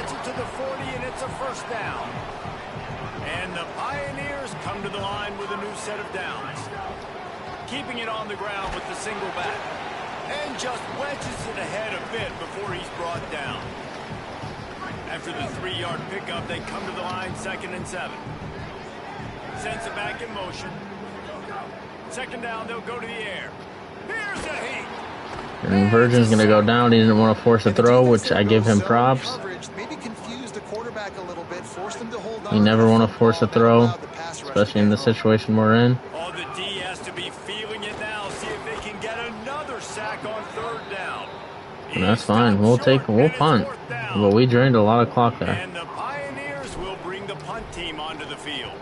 And the Pioneers come to the line with a new set of downs. Keeping it on the ground with the single back. And just wedges it ahead a bit before he's brought down. After the 3-yard pickup, they come to the line 2nd and 7. Sends it back in motion. 2nd down, they'll go to the air. Here's a heat. And Virgin's going to go down. He didn't want to force a throw, which I give him props. You never want to force a throw, especially in the situation we're in. Oh, the D has to be feeling it now. See if they can get another sack on 3rd down. And that's fine. We'll punt. But we drained a lot of clock there. And the Pioneers will bring the punt team onto the field.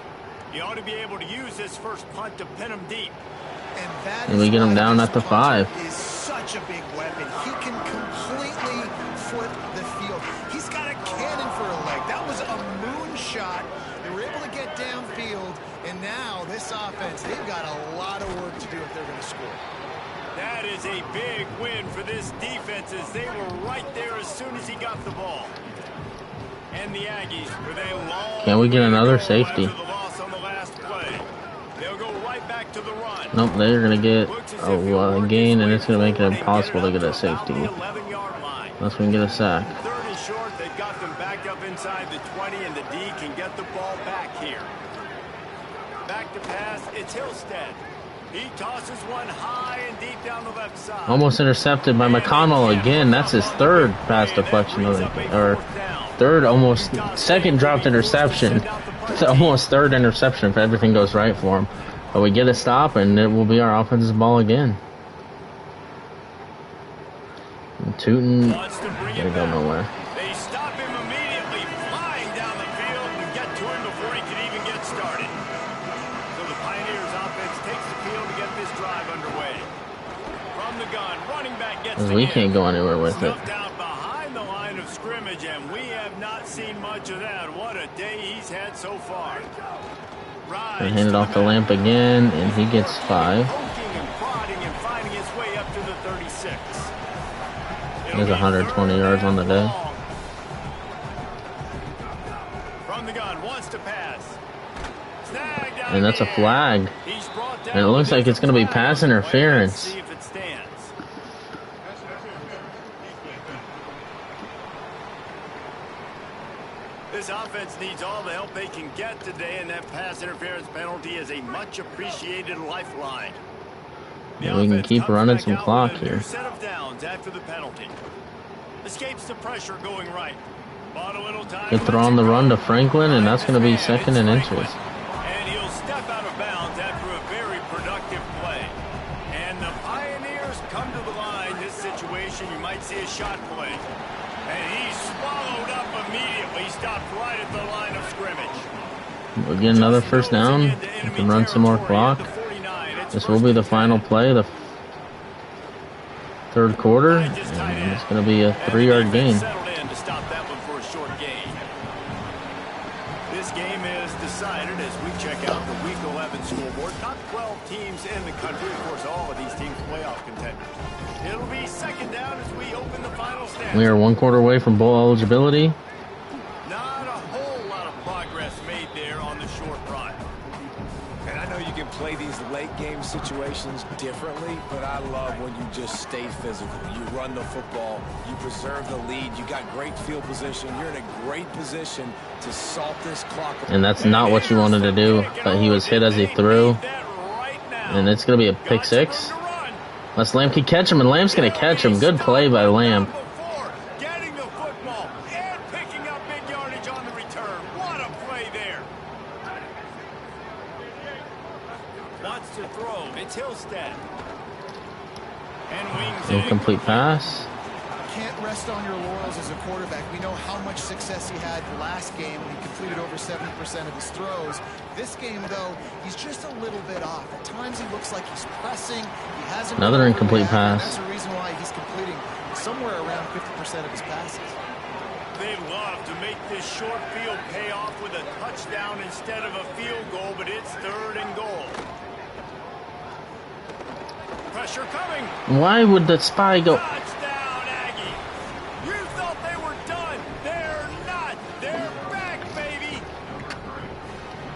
You ought to be able to use this first punt to pin them deep. And we get him down at the 5. Is such a big weapon. He can completely flip the field. He's got a cannon for a leg. That was a moonshot. They were able to get downfield, and now this offense, they've got a lot of work to do if they're going to score. That is a big win for this defense as they were right there as soon as he got the ball. And the Aggies with a long Can we get another safety? the loss on the last play. They'll go right back to the run. Nope, they're going to get a gain, and it's going to make it impossible to get a safety. Unless we can get a sack. 3rd and short, they've got them back up inside the 20, and the D can get the ball back here. Back to pass, it's Hillstead. He tosses one high and deep down the left side. Almost intercepted by McConnell again. That's his 3rd pass deflection, or 3rd, almost 2nd dropped interception. It's almost 3rd interception if everything goes right for him. But we get a stop, and it will be our offense's ball again. And Tootin, they go nowhere. They stop him immediately, flying down the field and get to him before he can even get started. So the Pioneers offense takes the field to get this drive underway. From the gun, running back gets We can't go anywhere with it. snuffed out behind the line of scrimmage, and we have not seen much of that. What a day he's had so far. They hand it off to Lamp again, and he gets 5. Poking and prodding and finding his way up to the 36. There's 120 yards on the day. From the gun, wants to pass. And that's a flag. And it looks like it's going to be pass interference. See if it stands. This offense needs all the help they can get today, and that pass interference penalty is a much appreciated lifeline. And we can keep running some clock here. Set of downs after the penalty. Escapes the pressure going right. Bought a little time. Good throw on the run to Franklin, and that's going to be 2nd and inches. And he'll step out of bounds after a very productive play. And the Pioneers come to the line. This situation, you might see a shot play. And he's swallowed up immediately. Stopped right at the line of scrimmage. We'll get another first down. We can run some more clock. This will be the final play, the 3rd quarter. And it's going to be a 3-yard gain. This game is decided as we check out the Week 11 scoreboard. Not 12 teams in the country. Of course, all of these teams playoff contenders. It'll be 2nd down as we open the final stand. We are 1 quarter away from bowl eligibility. Not a whole lot of progress made there on the short run. And I know you can play these late game situations differently, but I love when you just stay physical. You run the football, you preserve the lead, you got great field position, you're in a great position to salt this clock. And that's not what you wanted to do, but he was hit as he threw. And it's going to be a pick 6. Unless Lamb can catch him, and Lamb's going to catch him. Good play by Lamb. Getting the football and picking up big yardage on the return. What a play there. Wants to throw. It's Hillstead. And wings Incomplete pass. Can't rest on your laurels as a quarterback. We know how much success he had last game when he completed over 70% of his throws. This game, though, he's just a little bit off. At times he looks like he's pressing. He hasn't. Another incomplete pass. That's the reason why he's completing somewhere around 50% of his passes. they love to make this short field pay off with a touchdown instead of a field goal, but it's 3rd and goal. Pressure coming. Why would the spy go? Touchdown, Aggie. You thought they were done. They're not. They're back, baby.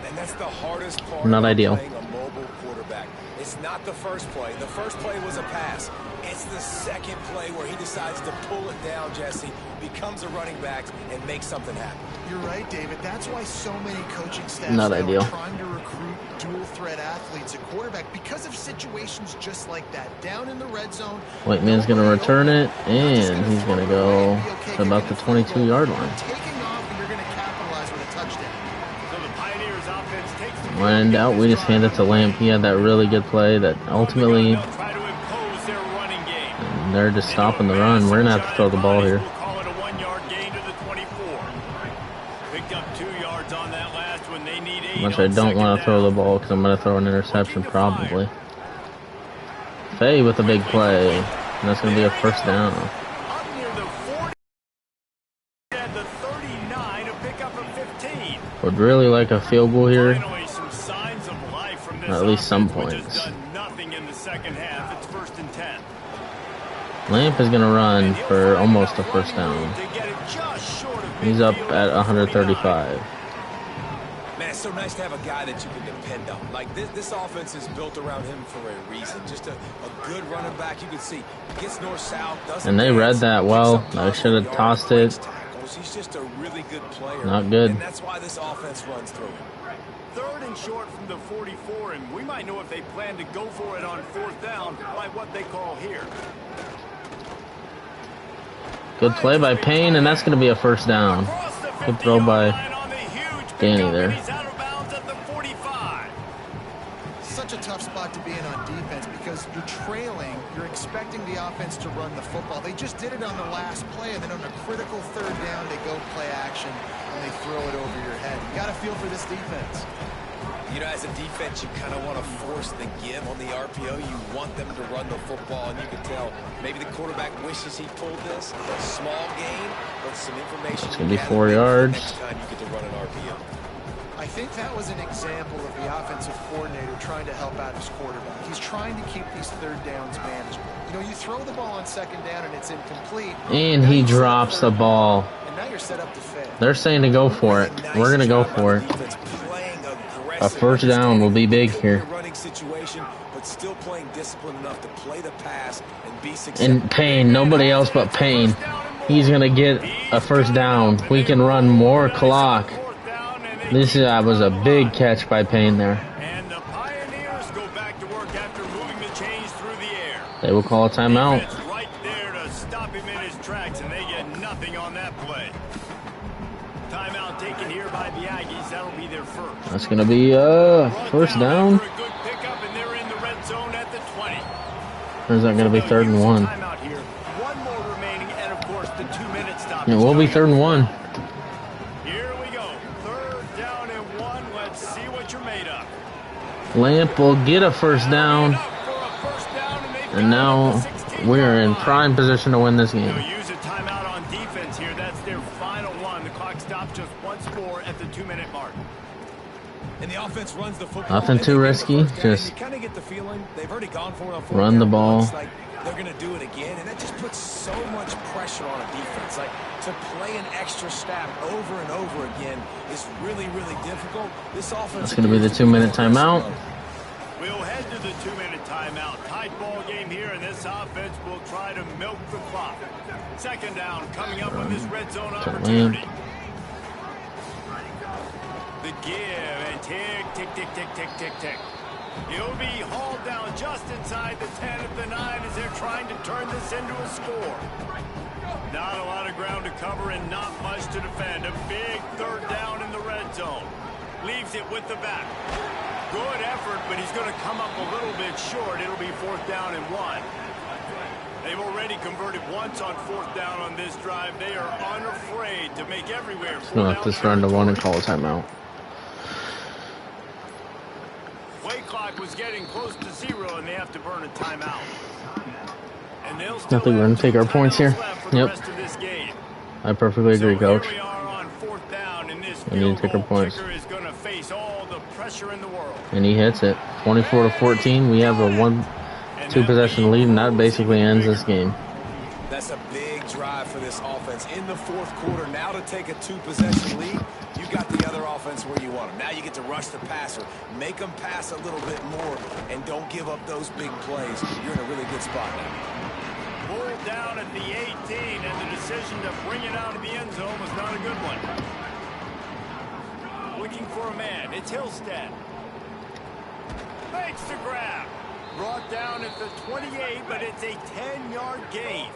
And that's the hardest part Not of ideal. playing a mobile quarterback. It's not the first play. The first play was a pass. It's the second play where he decides to pull it down, Jesse, becomes a running back, and makes something happen. You're right, David. That's why so many coaching staffs Not now ideal. are trying to recruit dual-threat athletes at quarterback because of situations just like that. Down in the red zone. White man's going to return it, and he's going to go to about the 22-yard line. Taking off, and you're going to capitalize with a touchdown. So the Pioneers offense takes the When in doubt, we just hand it to Lamp. He had that really good play that ultimately They'll try to impose their running game. they're just stopping the run. We're going to have to throw the ball here. We'll call it a 1-yard gain to the 24. Picked up 2 yards on that last one. They need 8 Much I on don't want to second throw the down. ball because I'm going to throw an interception probably. Faye with a big play. And that's going to be a first down. Up near the 40 and the 39, a pickup of 15. Would really like a field goal here. Finally, some signs of life from this Or at least some offense, which has points. done nothing in the second half. It's 1st and 10. Lamp is going to run for almost a first down. To get it just short of He's up midfield at the 135. Man, it's so nice to have a guy that you can depend on. Like, this offense is built around him for a reason. Just a good running back. You can see gets north-south, doesn't And they dance, read that well. picks up I should have yards, tossed breaks it. tackles. He's just a really good player. Not good. And that's why this offense runs through him. 3rd and short from the 44, and we might know if they plan to go for it on 4th down by what they call here. Good play by Payne, and that's going to be a first down. Good throw by Danny there. He's out of bounds at the 45. Such a tough spot to be in on defense because you're trailing, you're expecting the offense to run the football. They just did it on the last play, and then on a critical 3rd down, they go play action, and they throw it over your head. You got to feel for this defense. You know, as a defense, you kind of want to force the give on the RPO. You want them to run the football, and you can tell maybe the quarterback wishes he pulled this. A small gain, but some information. It's going to be 4 yards. Next time you get to run an RPO. I think that was an example of the offensive coordinator trying to help out his quarterback. He's trying to keep these 3rd downs manageable. You know, you throw the ball on 2nd down and it's incomplete. And he drops the ball. And now you're set up to fail. They're saying to go for it. We're going to go for it. A first down will be big here. Running situation, but still playing discipline enough to play the pass and be successful. And Payne, nobody else but Payne. He's going to get a first down. We can run more clock. This was a big catch by Payne there. And the Pioneers go back to work after moving the chains through the air. They will call a timeout. Defense right there to stop him in his tracks, and they get nothing on that play. Timeout taken here by the Aggies. That'll be their first. That's going to be first down. For a good pickup, and they're in the red zone at the 20. Or is that going to be 3rd and 1? Timeout here. One more remaining, and of course the 2-minute stop. It will be 3rd and 1. Here we go. 3rd down and 1. Let's see what you're made of. Lamp will get a first down. And now we're in prime position to win this game. They'll use a timeout on defense here. That's their final one. The clock stops just once more at the 2-minute mark. And the offense runs the football. Nothing too risky. Just you kind of get the feeling they've already gone for it on 4th run the down. ball. Looks like they're going to do it again, and that just puts so much pressure on a defense. Like, to play an extra snap over and over again is really, really difficult. This offense. That's going to be the 2-minute timeout. We'll head to the 2-minute timeout. Tight ball game here, and this offense will try to milk the clock. 2nd down coming up on this red zone opportunity. The give and tick, tick, tick, tick, tick, tick, tick. He'll be hauled down just inside the 10 at the 9 as they're trying to turn this into a score. Not a lot of ground to cover and not much to defend. A big 3rd down in the red zone. Leaves it with the back. Good effort, but he's going to come up a little bit short. It'll be 4th down and 1. They've already converted once on 4th down on this drive. They are unafraid to make everywhere. We'll have to run to 1 and call a timeout. Play clock was getting close to 0, and they have to burn a timeout. And they'll I think we're going to take our points here. For the Yep. rest of this game. I perfectly agree, Coach. Here we are on 4th down, and this We need to take our points. kicker is going to face all the pressure in the world. And he hits it. 24-14. We have a 1-2 possession lead, and that basically ends this game. That's a big drive for this offense in the 4th quarter. Now to take a 2-possession lead, you got the other offense where you want them. Now you get to rush the passer, make them pass a little bit more, and don't give up those big plays. You're in a really good spot now. Pulled down at the 18, and the decision to bring it out of the end zone was not a good one. Looking for a man. It's Hillstead. Makes the grab. Brought down at the 28, but it's a 10-yard gain.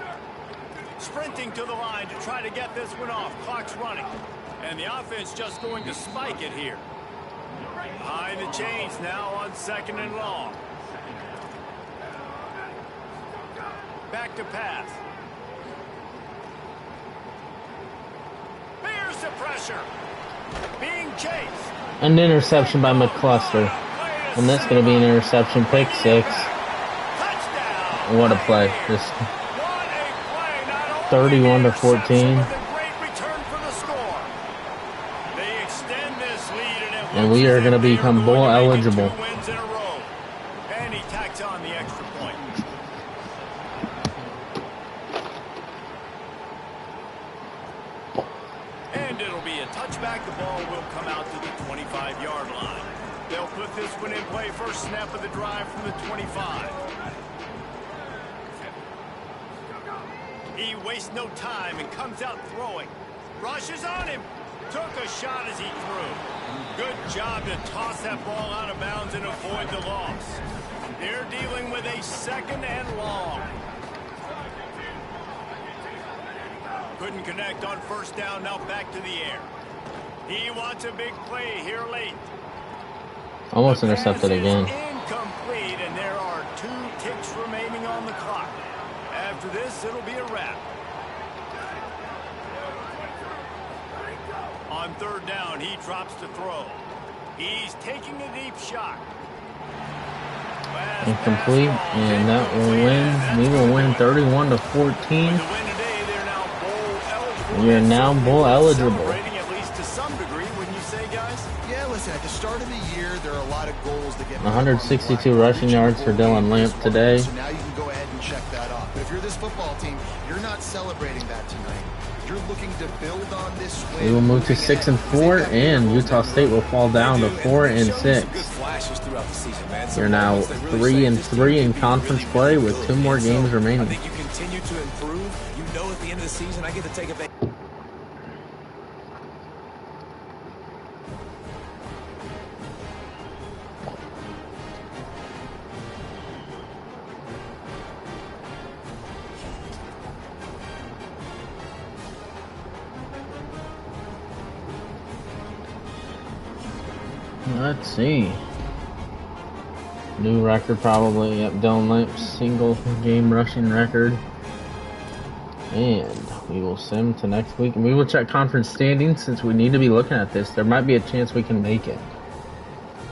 Sprinting to the line to try to get this one off. Clock's running. And the offense just going to spike it here. Behind the chains now on 2nd and long. Back to pass. Here's the pressure. Being chased. An interception by McCluster. And that's going to be an interception. Pick 6. Touchdown. What a play. Just 31-14. And we are going to become bowl eligible. And he tacks on the extra point. And it'll be a touchback. The ball will come out to the 25-yard line. They'll put this one in play. First snap of the drive from the 25. He wastes no time and comes out throwing. Rushes on him. Took a shot as he threw. Good job to toss that ball out of bounds and avoid the loss. They're dealing with a 2nd and long. Couldn't connect on 1st down. Now back to the air. He wants a big play here late. Almost intercepted again. Incomplete, and there are 2 ticks remaining on the clock. After this, it'll be a wrap. On 3rd down, he drops to throw. He's taking a deep shot. Incomplete, and that will win. We will win 31-14. We are now bowl eligible. At least to some degree, wouldn't you say, guys? Yeah, listen, at the start of the year, there are a lot of goals to get. 162 rushing yards for Dylan Lamp today. So now you can go ahead and check that off. But if you're this football team, you're not celebrating that tonight. You're looking to build on this win. We will move to 6-4, and Utah State will fall down to 4-6. We're now 3-3 in conference play with 2 more games remaining. I think you continue to improve. You know, at the end of the season, I get to take advantage. Let's see. New record probably. Yep, Dylan Lamp's single game rushing record. And we will sim to next week. And we will check conference standings since we need to be looking at this. There might be a chance we can make it.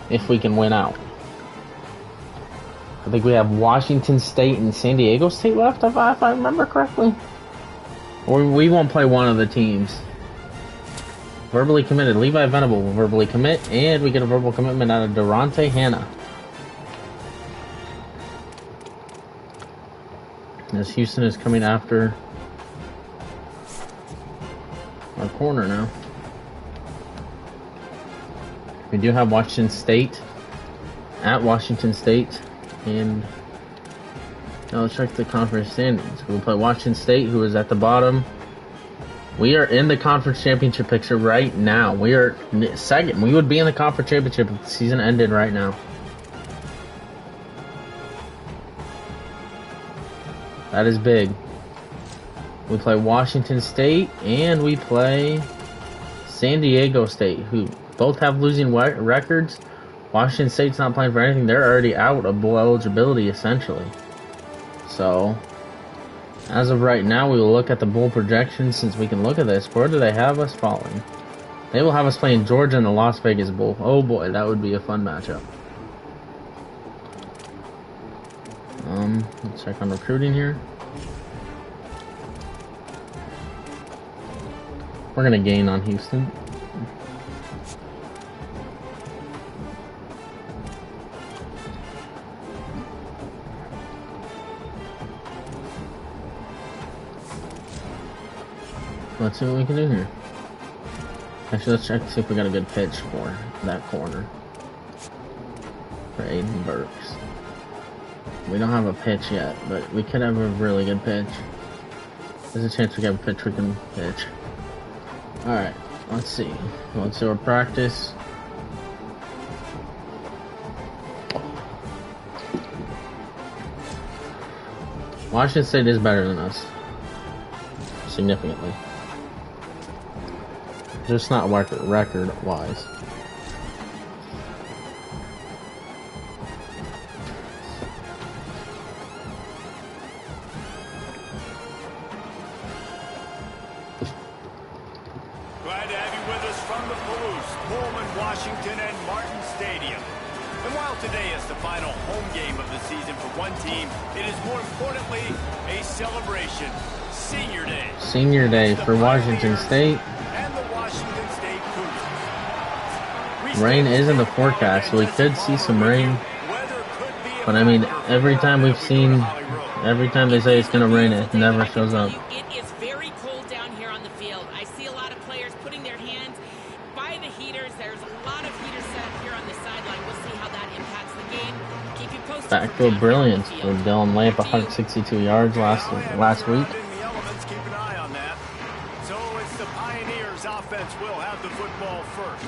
If we can win out. I think we have Washington State and San Diego State left, if I remember correctly. Or we won't play one of the teams. Verbally committed. Levi Venable will verbally commit, and we get a verbal commitment out of Durante Hanna. As Houston is coming after our corner now. We do have Washington State at Washington State, and now let's check the conference standings. We'll play Washington State, who is at the bottom. We are in the conference championship picture right now. We are second. We would be in the conference championship if the season ended right now. That is big. We play Washington State and we play San Diego State, who both have losing records. Washington State's not playing for anything. They're already out of bowl eligibility, essentially. So, as of right now, we will look at the bowl projections since we can look at this. Where do they have us falling? They will have us playing Georgia in the Las Vegas Bowl. Oh boy, that would be a fun matchup. Let's check on recruiting here. We're gonna gain on Houston. Let's see what we can do here. Actually, let's check to see if we got a good pitch for that corner. For Aiden Burks. We don't have a pitch yet, but we could have a really good pitch. There's a chance we have a pitch we can pitch. Alright, let's see. Let's do our practice. Washington State is better than us. Significantly. Just not record-wise. Glad to have you with us from the Palouse, Pullman, Washington, and Martin Stadium. And while today is the final home game of the season for one team, it is more importantly a celebration. Senior Day. Senior Day for Washington State. And the Washington State Cougars. Rain is in the forecast, so we could see some rain. But I mean, every time they say it's going to rain, it never shows up. It is very cold down here on the field. I see a lot of players putting their hands by the heaters. There's a lot of heaters set up here on the sideline. We'll see how that impacts the game. Keep you posted. Backfield brilliance for Dylan Lamp, 162 yards last week. Keep an eye on that. So it's the Pioneers offense will have the football first.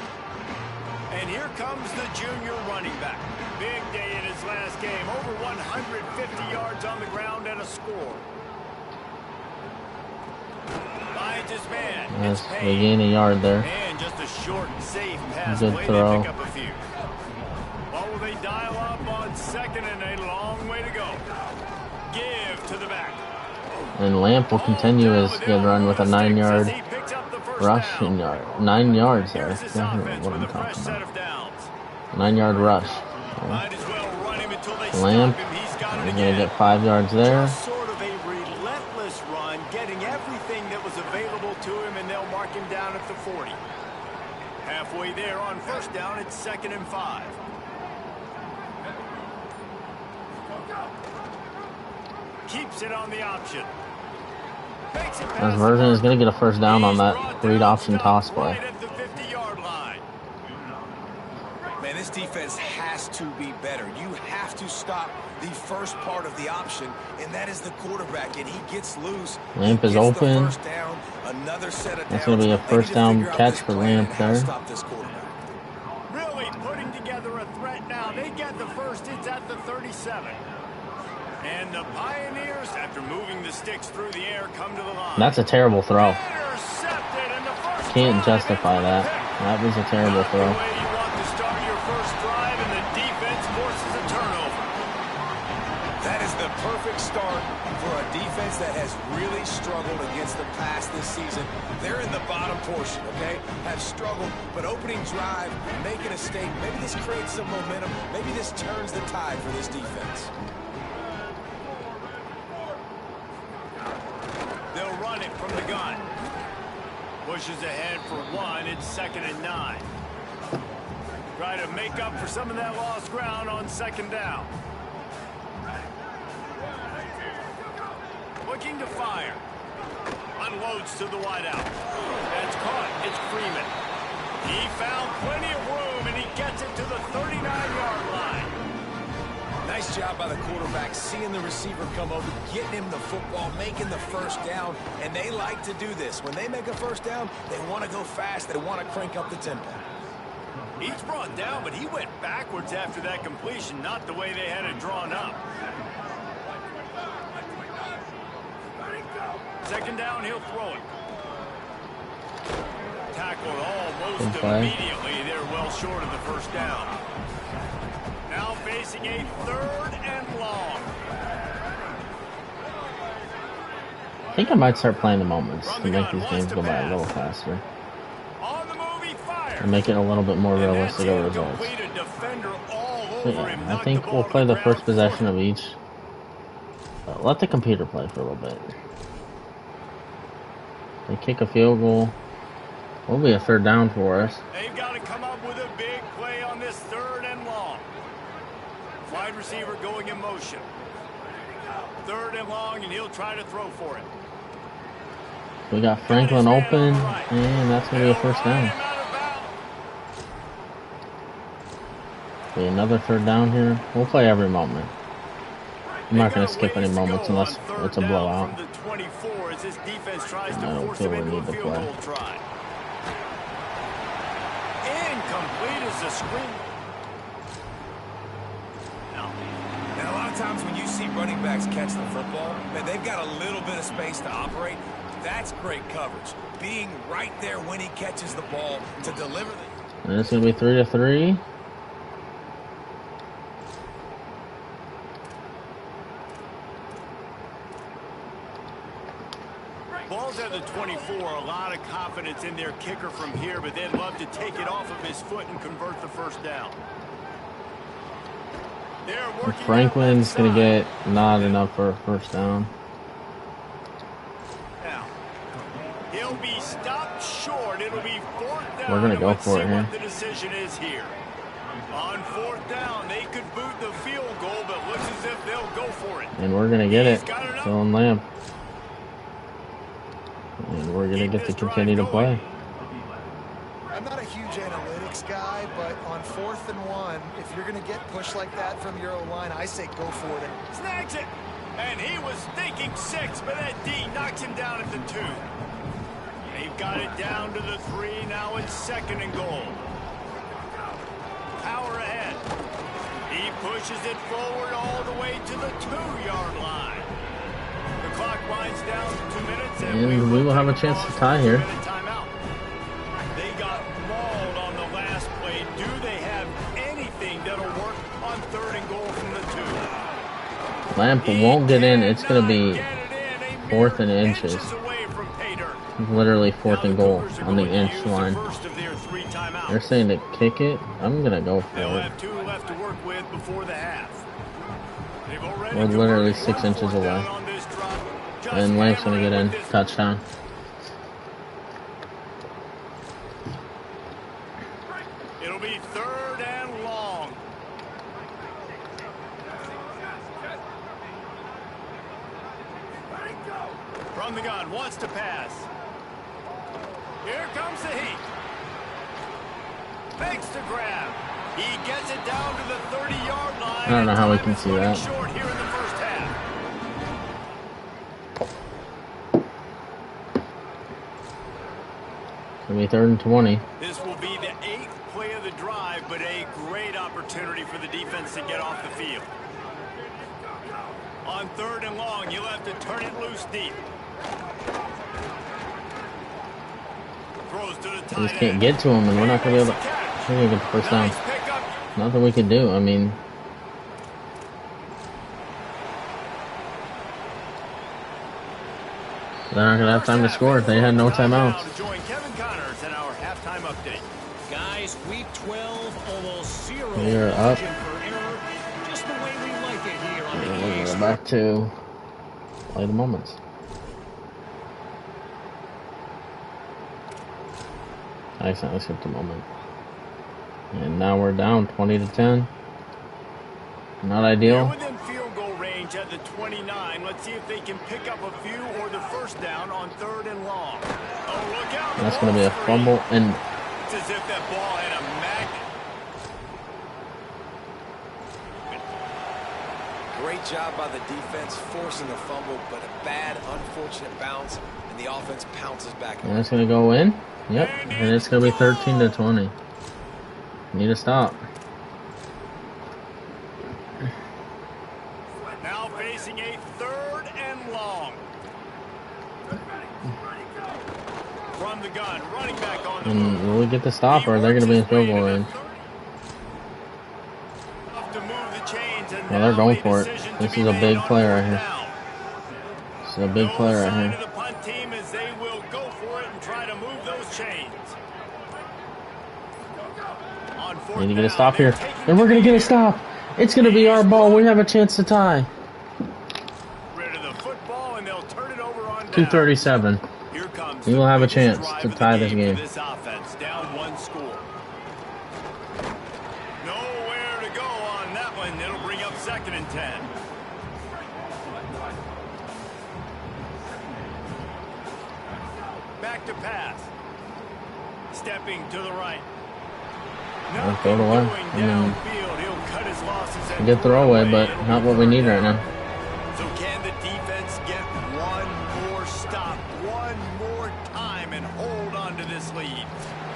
And here comes the junior running back. Big day in his last game. Over 150 yards on the ground and a score. Finds his man. Yes, we gain a yard there. And just a short and safe pass. Good Way throw. to pick up a few. What will they dial up on second and a long way to go? Give to the back. And Lamp will continue his good run with a 9-yard rushing yard. 9 yards there. That's what I'm talking about. 9-yard rush. Lamp is going to get 5 yards there. Sort of a relentless run, getting everything that was available to him, and they'll mark him down at the 40. Halfway there on first down, it's 2nd and 5. Keeps it on the option. This version is going to get a first down on that read option toss play. Man, this defense has to be better. You have to stop the first part of the option, and that is the quarterback, and he gets loose. Lamp is open. Down, another set of That's going to be a first down catch for Lamp there. Really putting together a threat now. They get the first. It's at the 37. And the Pioneers, after moving the sticks through the air, come to the line. That's a terrible throw. Can't justify that. That was a terrible throw. You want to start your first drive, and the defense forces a turnover. That is the perfect start for a defense that has really struggled against the pass this season. They're in the bottom portion, okay? Have struggled, but opening drive, making a statement. Maybe this creates some momentum. Maybe this turns the tide for this defense. They'll run it from the gun. Pushes ahead for 1. It's 2nd and 9. Try to make up for some of that lost ground on 2nd down. Looking to fire. Unloads to the wideout. That's caught. It's Freeman. He found plenty of room, and he gets it to the 39-yard line. Nice job by the quarterback, seeing the receiver come over, getting him the football, making the first down, and they like to do this. When they make a first down, they want to go fast, they want to crank up the tempo. He's brought down, but he went backwards after that completion, not the way they had it drawn up. 2nd down, he'll throw it. Tackled almost immediately. They're well short of the first down. Now facing a 3rd and long. I think I might start playing the moments to make these games go by a little faster. On the move, he fires. And make it a little bit more realistic of results. So yeah, I think we'll play the first possession of each. Let the computer play for a little bit. They kick a field goal. Will be a third down for us. They've got to come up with a big play on this 3rd and long. Wide receiver going in motion. 3rd and long, and he'll try to throw for it. We got Franklin open, and that's going to be a first down. Be another third down here. We'll play every moment. I'm not going to skip any moments unless it's a blowout. I don't feel we need to play. Incomplete as the screen. Now, a lot of times when you see running backs catch the football, man, they've got a little bit of space to operate. That's great coverage. Being right there when he catches the ball to deliver the... And it's going to be 3-3. Ball's at the 24. A lot of confidence in their kicker from here, but they'd love to take it off of his foot and convert the first down. Franklin's going to get not enough for a first down. Now, he'll be stopped short. It'll be 4th down. We're going to go for it here. What the decision is here. On 4th down, they could boot the field goal, but looks as if they'll go for it. And we're going to get it. Dylan Lamb. And we're going to get to continue to play. I'm not a huge analytics guy, but on 4th and 1, if you're going to get pushed like that from your O-line, I say go for it. Snags it. And he was thinking 6, but that D knocks him down at the 2. They've got it down to the 3. Now it's 2nd and goal. Power ahead. He pushes it forward all the way to the 2-yard line. The clock winds down to 2 minutes, and we will have a chance to tie here. They got mauled on the last play. Do they have anything that'll work on 3rd and goal from the 2? Lamp won't get in. It's going to be 4th and inches. Literally 4th and goal on the inch line. They're saying to kick it. I'm going to go for They'll it. have 2 left to work with before the half. We're literally 6 inches away. And Lamp's going to get in. Touchdown. It'll be 3rd and long. From the gun, wants to pass. Here comes the heat. Makes the grab. He gets it down to the 30-yard line. I don't know how we can see that. Short here in the first half. It's going to be 3rd and 20. This will be the 8th play of the drive, but a great opportunity for the defense to get off the field. On 3rd and long, you'll have to turn it loose deep. Throws to the tight We just can't get to him, and we're not going to be able to get the first down. Nothing we can do. I mean, they're not going to have time to score. They had no timeouts. Guys, week 12, almost 0 We're up. for error. Just the way we like it here on the We're East. back to play the moments. I accidentally skipped a moment. And now we're down 20-10. Not ideal. Within field goal range at the 29. Let's see if they can pick up a few or the first down on 3rd and long. Oh, look out. That's going to be a fumble. And it's as if that ball had a magnet. Great job by the defense forcing a fumble, but a bad, unfortunate bounce, and the offense pounces back. and it's going to go in. Yep. And it's going to be 13-20. Need to stop. Now facing a 3rd and long. From the gun, running back on the move. And will we get the stop, or are they going to be in field goal range? Well, they're going for it. This is a big play right here. This is a big play right here. The punt team as they will go for it and try to move those chains. Need to get a stop here. And we're going to get a stop. It's going to be our ball. We have a chance to tie. Rid of the football and they'll turn it over on 2:37. We will have a chance to tie this game. 2nd and 10. Back to pass. Stepping to the right. Throw it away. Downfield. He'll cut his losses at Good throwaway, but not what we need right now. So can the defense get one more stop, one more time, and hold on to this lead?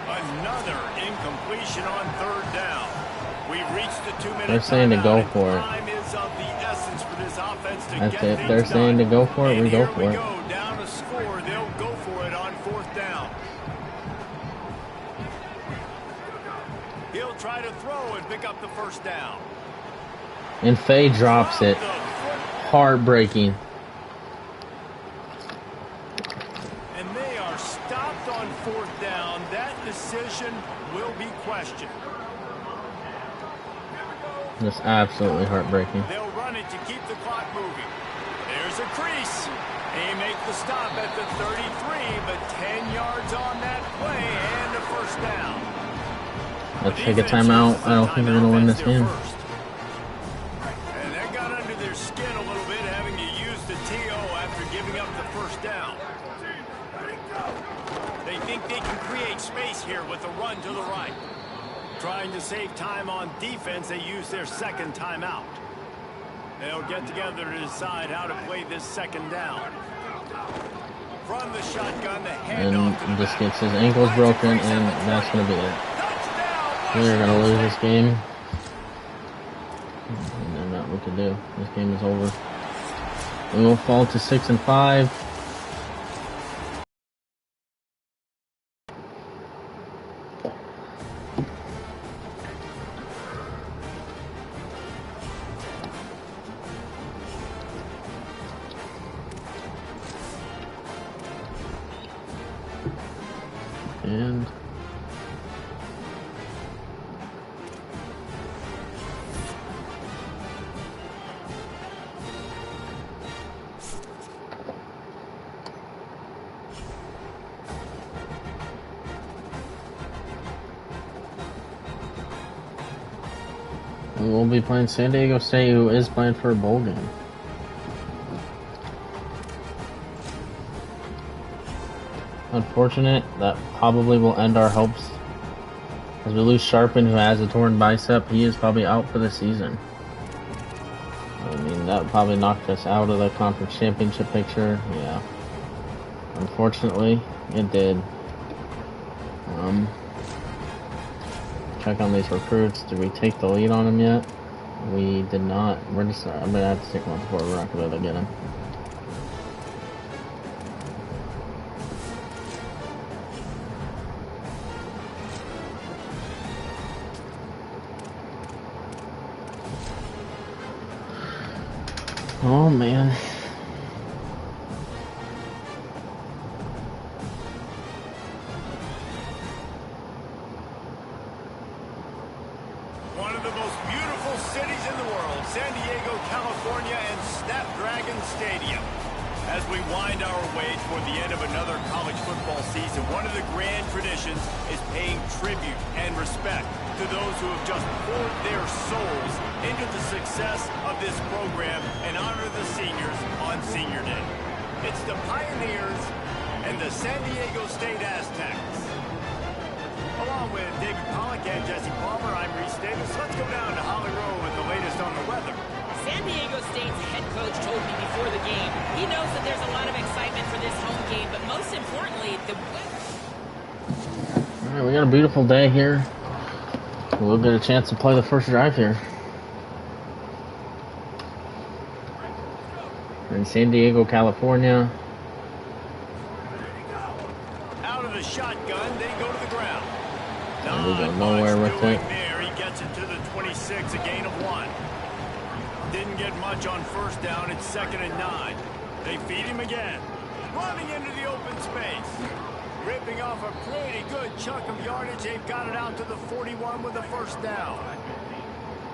Another incompletion on 3rd down. We've reached the 2-minute They're saying to go for it. Time is of the essence for this offense to That's get it. things They're saying to go for it. And We go here for it. go. Down a score. They'll go for it on 4th down. He'll try to throw and pick up the 1st down. And Faye drops it. Heartbreaking. And they are stopped on 4th down. That decision will be questioned. Just absolutely heartbreaking. They'll run it to keep the clock moving. There's a crease. They make the stop at the 33, but 10 yards on that play and a 1st down. Let's take a timeout. I don't think we're going to win this game. And that got under their skin a little bit, having to use the TO after giving up the 1st down. They think they can create space here with a run to the right. Trying to save time on defense, they use their 2nd timeout. They'll get together to decide how to play this 2nd down. From the shotgun, the handoff to the just back. gets his ankles broken, and that's going to be it. We're going to lose this game. And there's not what to do. This game is over. We will fall to 6-5. And we will be playing San Diego State, who is playing for a bowl game. Unfortunate. That probably will end our hopes. As we lose Sharpen, who has a torn bicep, he is probably out for the season. I mean, that probably knocked us out of the conference championship picture. Yeah. Unfortunately, it did. Check on these recruits. Did we take the lead on them yet? We did not. We're just. I'm gonna have to take one before we're not gonna be able to get him. Oh man. One of the most beautiful cities in the world, San Diego, California, and Snapdragon Stadium. As we wind our way toward the end of another college football season, one of the grand traditions is paying tribute and respect to those who have just poured their souls into the success of this program and honor the seniors on Senior Day. It's the Pioneers and the San Diego State Aztecs. Along with David Pollack and Jesse Palmer, I'm Reese Davis. Let's go down to Holly Rowe with the latest on the weather. San Diego State's head coach told me before the game, he knows that there's a lot of excitement for this home game, but most importantly, the weather. All right, we got a beautiful day here. We'll get a chance to play the first drive here. We're in San Diego, California. Out of the shotgun, they go to the ground. And we go nowhere with it. There, he gets it to the 26, a gain of 1. Didn't get much on 1st down. It's 2nd and 9. They feed him again. Running into the open space. Ripping off a pretty good chunk of yardage. They've got it out to the 41 with the 1st down.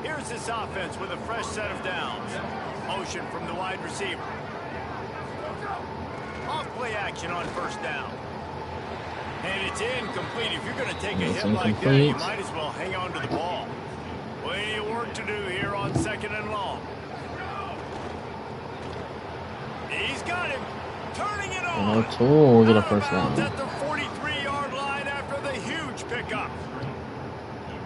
Here's this offense with a fresh set of downs. Motion from the wide receiver. Off play action on 1st down. And it's incomplete. If you're going to take a hit like that, you might as well hang on to the ball. Plenty of work to do here on 2nd and long. got him. Turning it And on. O'Toole will get a first down. At the 43-yard line after the huge pickup.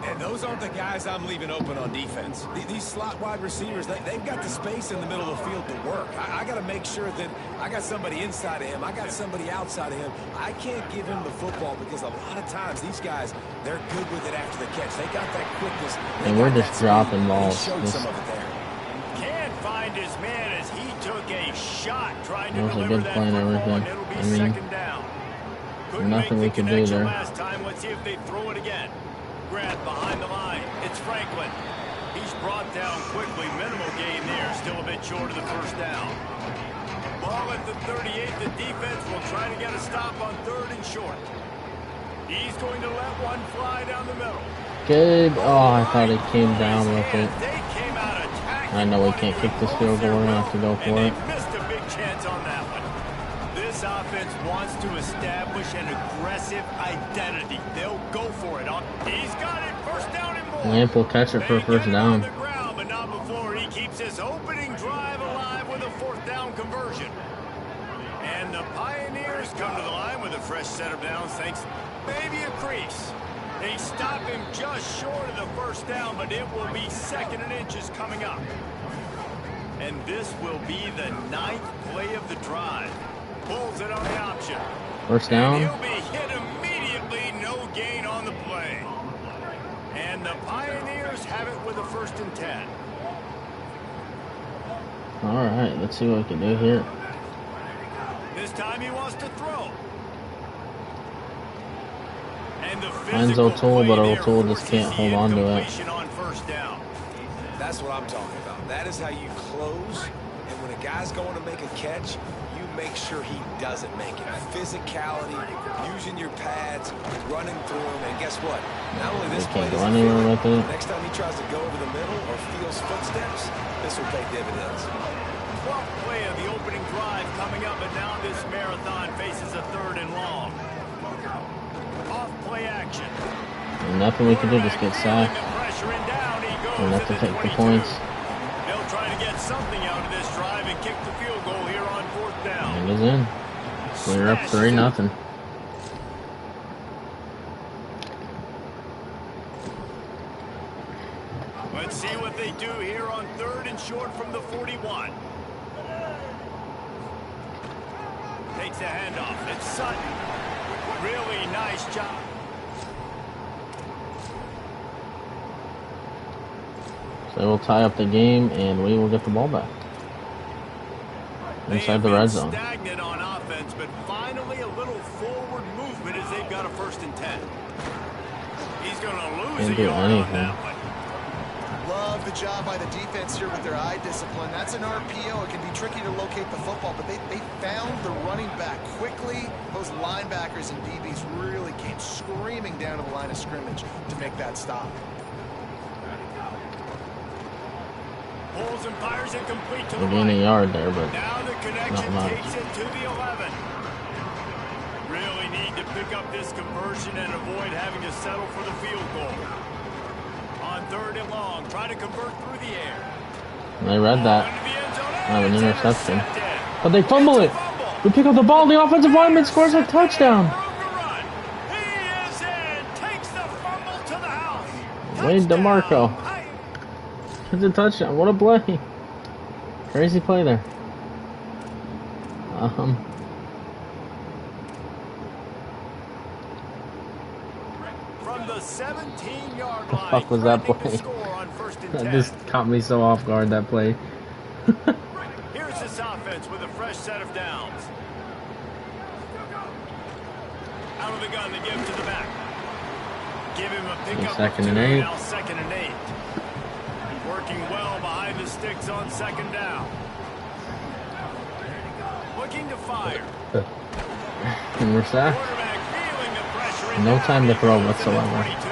And those aren't the guys I'm leaving open on defense. These slot wide receivers, they've got the space in the middle of the field to work. I got to make sure that I got somebody inside of him. I got somebody outside of him. I can't give him the football because a lot of times these guys, they're good with it after the catch. They got that quickness. And we're just dropping balls. Showed some of it there. Can't find his man as he took a shot trying to That was a deliver good that play and football, everything. and it'll be I mean, second down. Couldn't nothing make we the could do connection there. last time. Let's see if they throw it again. Grant behind the line. It's Franklin. He's brought down quickly. Minimal gain there. Still a bit short of the first down. Ball at the 38. The defense will try to get a stop on 3rd and short. He's going to let one fly down the middle. Good. Oh, I thought it came down with it. They came out attacking. I know we can't kick this field goal. We're going to have to go for it. They missed a big chance on that one. This offense wants to establish an aggressive identity. They'll go for it. He's got it. First down and more. Lamp will catch it for a first down. On the ground, but not before he keeps his opening drive alive with a 4th down conversion. And the Pioneers come to the line with a fresh set of downs, thanks maybe a crease. They stop him just short of the first down, but it will be 2nd and inches coming up. And this will be the 9th play of the drive. Pulls it on the option. First down. And he'll be hit immediately. No gain on the play. And the Pioneers have it with a 1st and 10. All right, let's see what we can do here. This time he wants to throw. And the Finds O'Toole, but O'Toole just can't hold on to it. On first down. That's what I'm talking about. That is how you close. And when a guy's going to make a catch, you make sure he doesn't make it. Physicality, using your pads, running through him. And guess what? Not only this play, Can't go anywhere with it. next time he tries to go over the middle or feels footsteps, this will pay dividends. 12th play of the opening drive coming up, and now this marathon faces a 3rd and long. Off play action. And nothing we can do, just get sacked. We'll have to take the points. They'll try to get something out of this drive and kick the field goal here on 4th down. And it's in. We're up 3-0. Let's see what they do here on 3rd and short from the 41. Takes the handoff. It's Sutton. Really nice job. So we'll tie up the game, and we will get the ball back inside the red zone. Stagnant on offense, but finally a little forward movement as they've got a 1st and 10. He's going to lose Can't a do yard anything. on that one. Love the job by the defense here with their eye discipline. That's an RPO. It can be tricky to locate the football, but they found the running back quickly. Those linebackers and DBs really came screaming down to the line of scrimmage to make that stop. Pulls and fires it complete to the We're gaining a yard there, but now the connection not much. takes it to the 11. Really need to pick up this conversion and avoid having to settle for the field goal. On 3rd and long, try to convert through the air. They read that. Into the end zone, Have an and it's interception. intercepted. But they fumble it. We pick up the ball. The offensive lineman scores a touchdown. Overrun. He is in. Takes the fumble to the house. Wade Touchdown. DeMarco. It's a touchdown. What a play. Crazy play there. From the 17-yard The line. fuck was that threatening play? to score on 1st and That 10. just caught me so off guard, that play. Here's this offense with a fresh set of downs. Out of the gun, they give to the back. Give him a pickup. 2nd and 8. Now 2nd and 8. Working well behind the sticks on 2nd down. Looking to fire. And we're sacked. Quarterback feeling the pressure. No time to throw Into the whatsoever. 22.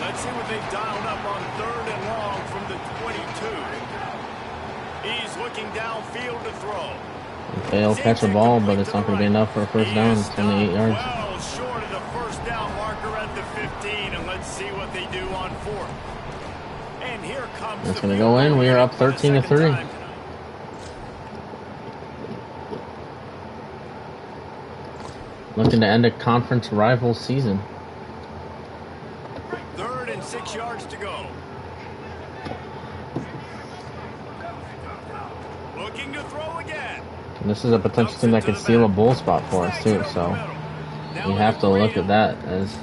Let's see what they've dialed up on 3rd and long from the 22. He's looking downfield to throw. They'll catch a ball, but it's not going to be enough for a first down. It's 28 yards. Well short of the first down marker at the 15, and let's see what they do on 4th. And here comes It's going to go in. We are up 13-3. Looking to end a conference rival season. 3rd and 6 yards to go. Looking to throw again. And this is a potential team that could steal a bowl spot for us too, so we have to look at that as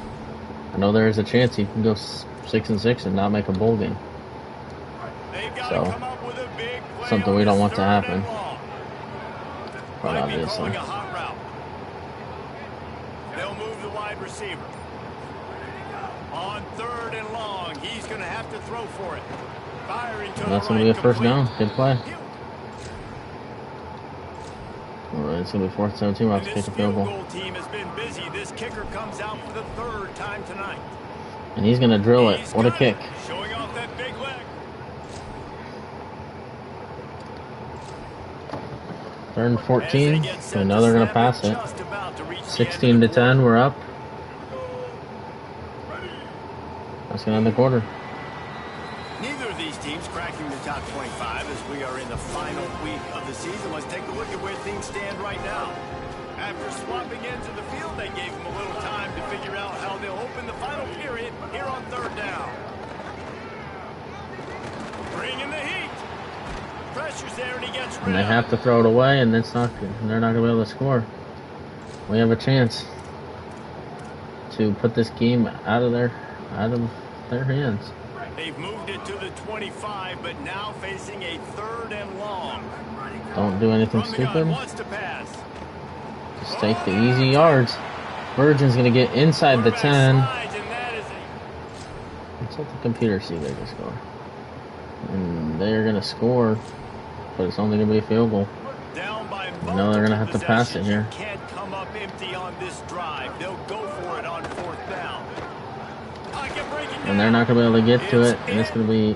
I know there is a chance he can go 6-6 and not make a bowl game. So something we don't want to happen. But obviously. They'll move the wide receiver. On 3rd and long, he's going to have to throw for it. Firing to That's going to be a first down. Good play. Alright, it's going to be 4th and 17. We'll have to take a field goal. Team has been busy. This kicker comes out for the 3rd time tonight. And he's going to drill it. What a kick. Showing off that big leg. 3rd and 14. I know they're going to pass it. 16-10. We're up. That's going to end the quarter. Neither of these teams cracking the top 25 as we are in the final week of the season. Let's take a look at where things stand right now. After swapping ends of the field, they gave them a little time to figure out how they'll open the final period here on 3rd down. Bringing the heat. Pressure's there and he gets rid. And they have to throw it away, and it's not. They're not going to be able to score. We have a chance to put this game out of their hands. They've moved it to the 25, but now facing a 3rd and long. Don't do anything stupid. Wants to pass. Just take the easy yards. Virgin's going to get inside the 10. Let's let the computer see they can score. And they're going to score, but it's only going to be a field goal. I know they're going to have to pass it here. Can't come up empty on this drive. They'll go for it on 4th down. And they're not going to be able to get to it, and it's going to be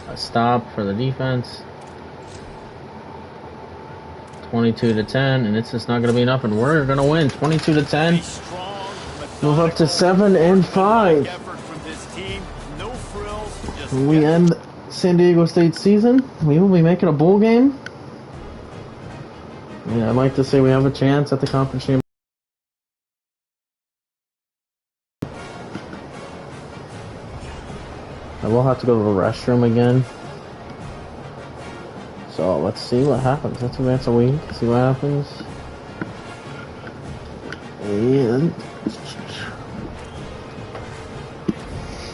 a stop for the defense. 22-10, and it's just not going to be enough, and we're going to win 22-10. Move up to 7-5. We end San Diego State's season. We will be making a bowl game. Yeah, I'd like to say we have a chance at the conference championship. I will have to go to the restroom again. So let's see what happens. That's a week. See what happens. And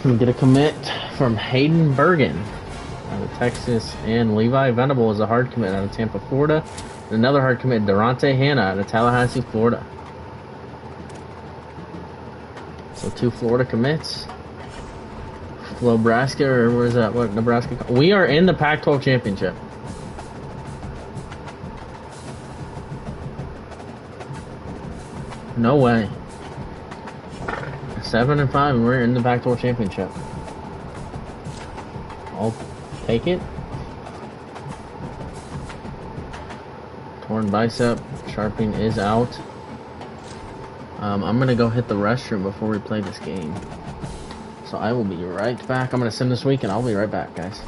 we get a commit from Hayden Bergen out of Texas, and Levi Venable is a hard commit out of Tampa, Florida. And another hard commit, Durante Hanna out of Tallahassee, Florida. So 2 Florida commits. Nebraska, or where's that? What Nebraska? We are in the Pac-12 championship. No way. 7-5, and we're in the Pac-12 championship. I'll take it. Torn bicep. Sharping is out. I'm gonna go hit the restroom before we play this game. So I will be right back. I'm going to sim this week, and I'll be right back, guys.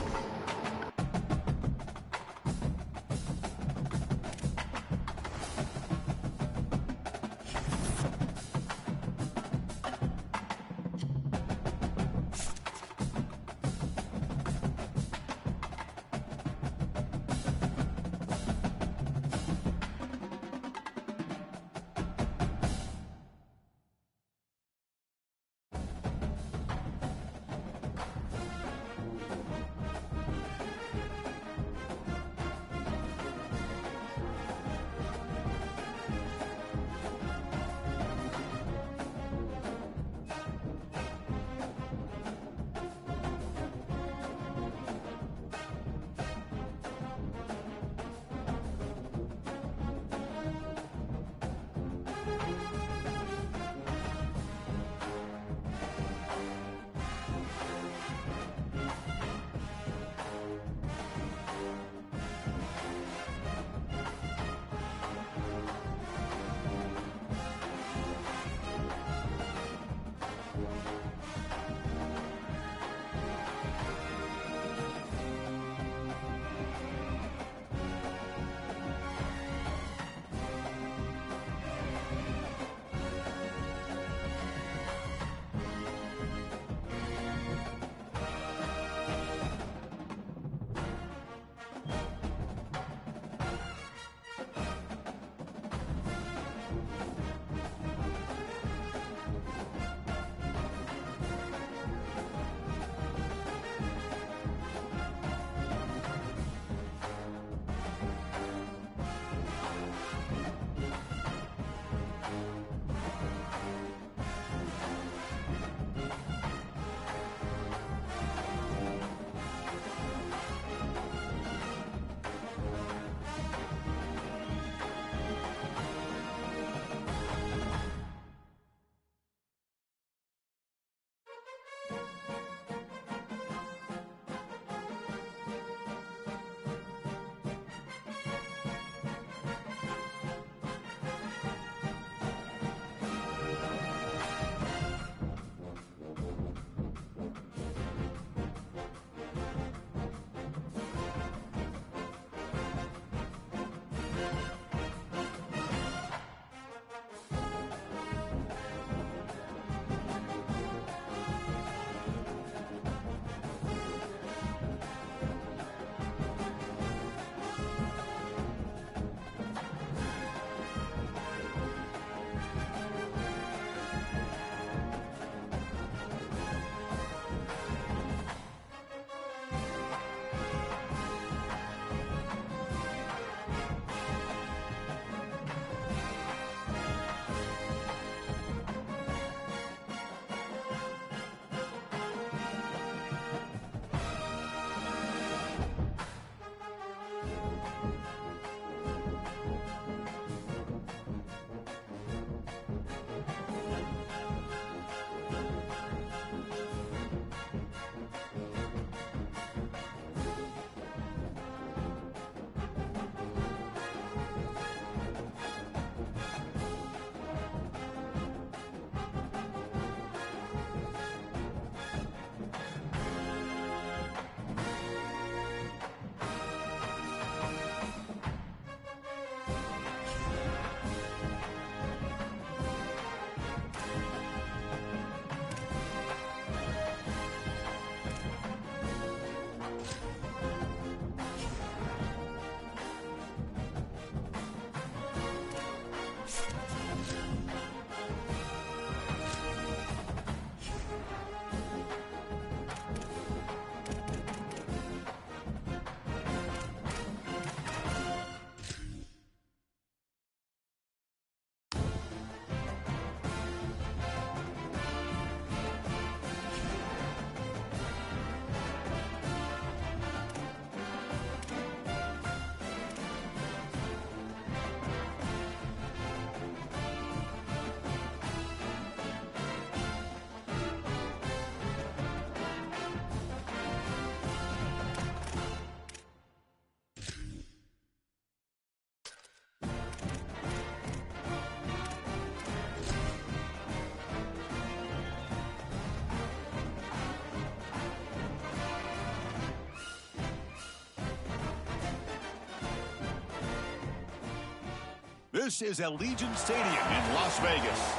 This is Allegiant Stadium in Las Vegas.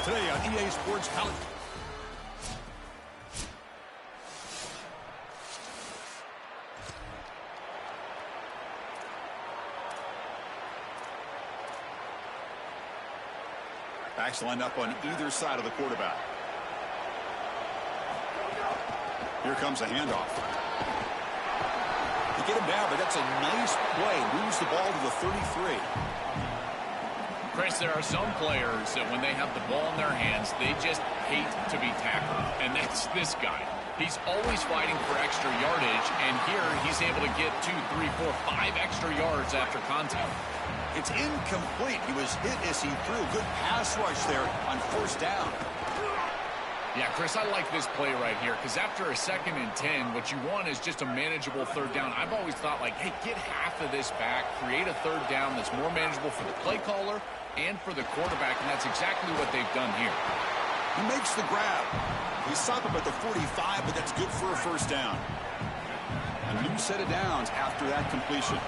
Today on EA Sports College. Backs lined up on either side of the quarterback. Here comes a handoff. They get him down, but that's a nice play. Moves the ball to the 33. Chris, there are some players that when they have the ball in their hands, they just hate to be tackled. And that's this guy. He's always fighting for extra yardage, and here he's able to get 2, 3, 4, 5 extra yards after contact. It's incomplete. He was hit as he threw. Good pass rush there on first down. Yeah, Chris, I like this play right here because after a 2nd and 10, what you want is just a manageable 3rd down. I've always thought, like, hey, get half of this back, create a 3rd down that's more manageable for the play caller and for the quarterback, and that's exactly what they've done here. He makes the grab. He stopped him at the 45, but that's good for a 1st down. A new set of downs after that completion.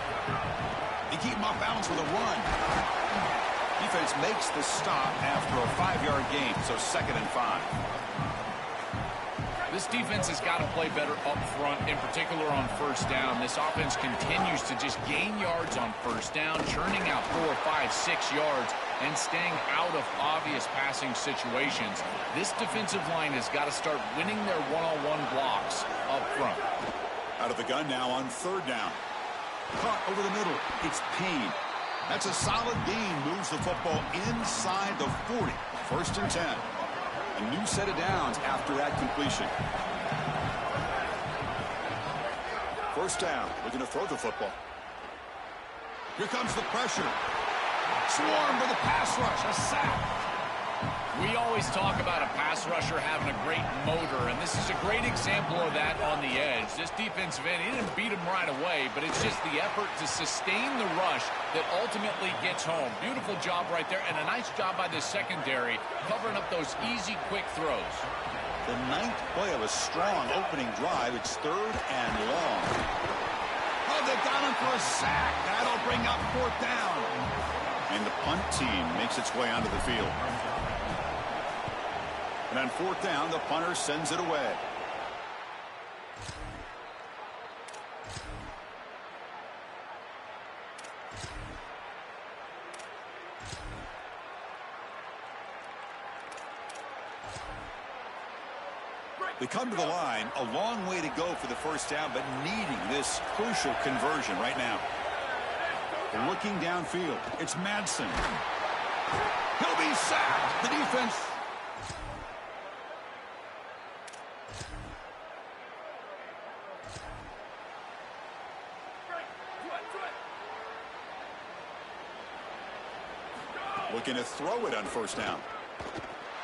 They keep him off balance with a run. Defense makes the stop after a 5-yard gain, so 2nd and 5. This defense has got to play better up front, in particular on 1st down. This offense continues to just gain yards on 1st down, churning out 4, 5, 6 yards, and staying out of obvious passing situations. This defensive line has got to start winning their one-on-one blocks up front. Out of the gun now on 3rd down. Caught over the middle. It's Payne. That's a solid gain. Moves the football inside the 40. 1st and 10. A new set of downs after that completion. 1st down. Looking to throw the football. Here comes the pressure. Swarm with a pass rush. A sack. We always talk about a pass rusher having a great motor, and this is a great example of that on the edge. This defensive end, he didn't beat him right away, but it's just the effort to sustain the rush that ultimately gets home. Beautiful job right there, and a nice job by the secondary covering up those easy, quick throws. The 9th play of a strong opening drive. It's 3rd and long. Oh, they got him for a sack. That'll bring up 4th down. And the punt team makes its way onto the field. And on 4th down, the punter sends it away. They come to the line, a long way to go for the 1st down, but needing this crucial conversion right now. Looking downfield, it's Madsen. He'll be sacked. The defense. Looking to throw it on 1st down.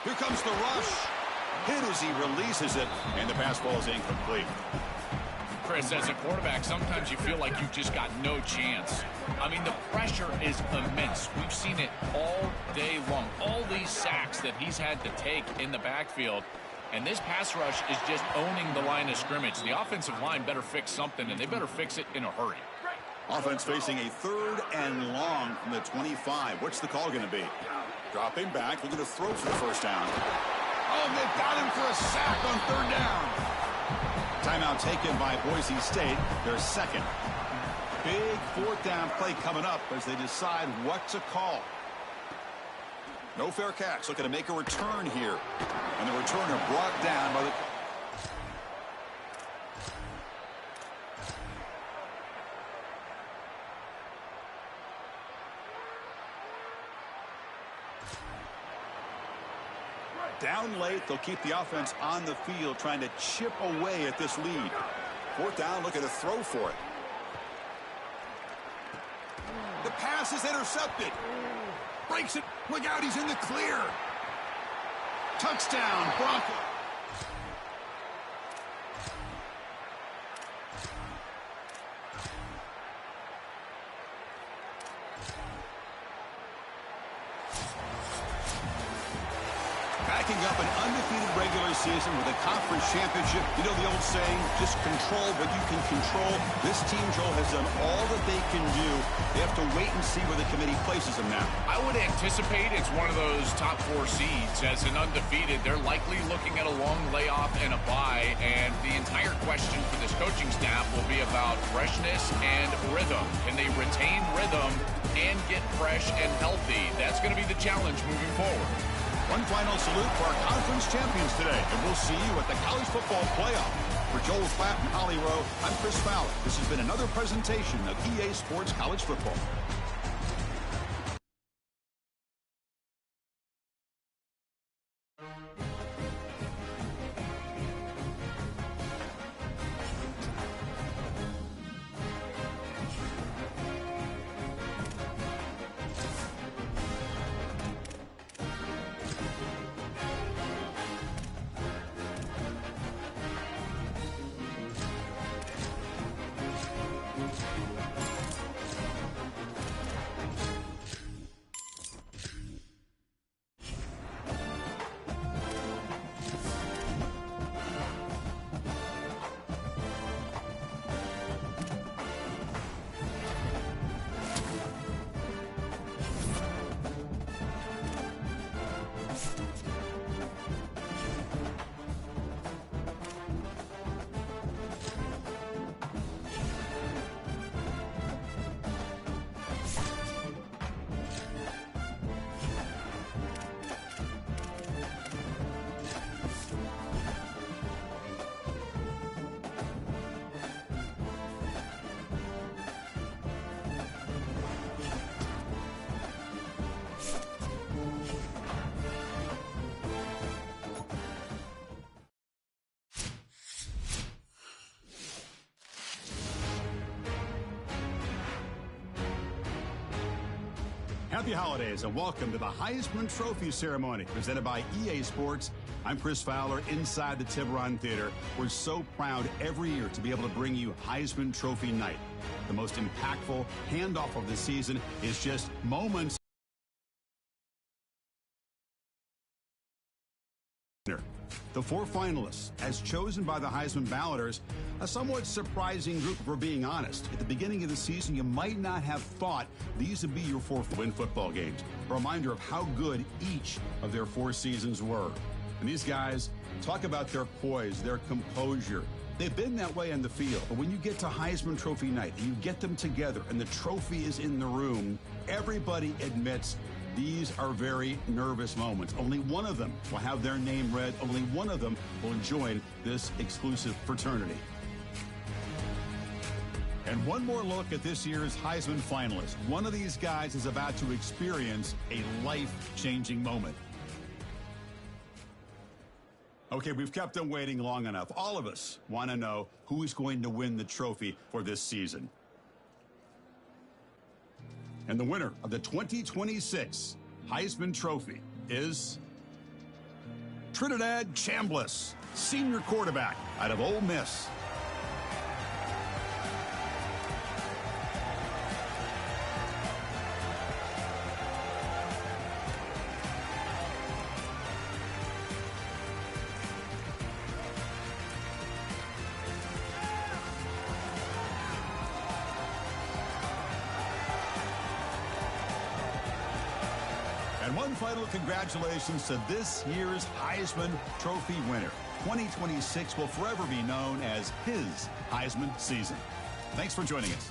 Here comes the rush. Hit as he releases it, and the pass ball is incomplete. Chris, as a quarterback, sometimes you feel like you've just got no chance. I mean, the pressure is immense. We've seen it all day long. All these sacks that he's had to take in the backfield, and this pass rush is just owning the line of scrimmage. The offensive line better fix something, and they better fix it in a hurry. Offense facing a 3rd and long from the 25. What's the call going to be? Dropping back, looking to throw for the 1st down. Oh, they've got him for a sack on 3rd down. Timeout taken by Boise State, their 2nd. Big 4th down play coming up as they decide what to call. No fair catch, looking to make a return here. And the returner brought down by the... Down late, they'll keep the offense on the field trying to chip away at this lead. 4th down, looking to throw for it. The pass is intercepted. Breaks it. Look out, he's in the clear. Touchdown, Broncos. Backing up an undefeated regular season with a conference championship. You know the old saying, just control what you can control. This team, Joel, has done all that they can do. They have to wait and see where the committee places them now. I would anticipate it's one of those top 4 seeds. As an undefeated, they're likely looking at a long layoff and a bye, and the entire question for this coaching staff will be about freshness and rhythm. Can they retain rhythm and get fresh and healthy? That's going to be the challenge moving forward. One final salute for our conference champions today, and we'll see you at the college football playoff. For Joel Klatt and Holly Rowe, I'm Chris Fowler. This has been another presentation of EA Sports College Football. Happy holidays and welcome to the Heisman Trophy ceremony presented by EA Sports. I'm Chris Fowler inside the Tiburon Theater. We're so proud every year to be able to bring you Heisman Trophy night. The most impactful handoff of the season is just moments. The 4 finalists, as chosen by the Heisman balloters, a somewhat surprising group, if we're being honest. At the beginning of the season, you might not have thought these would be your 4 win football games. A reminder of how good each of their 4 seasons were. And these guys, talk about their poise, their composure. They've been that way on the field. But when you get to Heisman Trophy night, and you get them together, and the trophy is in the room, everybody admits these are very nervous moments. Only one of them will have their name read. Only one of them will join this exclusive fraternity. And one more look at this year's Heisman finalists. One of these guys is about to experience a life-changing moment. Okay, we've kept them waiting long enough. All of us want to know who is going to win the trophy for this season. And the winner of the 2026 Heisman Trophy is Trinidad Chambliss, senior quarterback out of Ole Miss. And one final congratulations to this year's Heisman Trophy winner. 2026 will forever be known as his Heisman season. Thanks for joining us.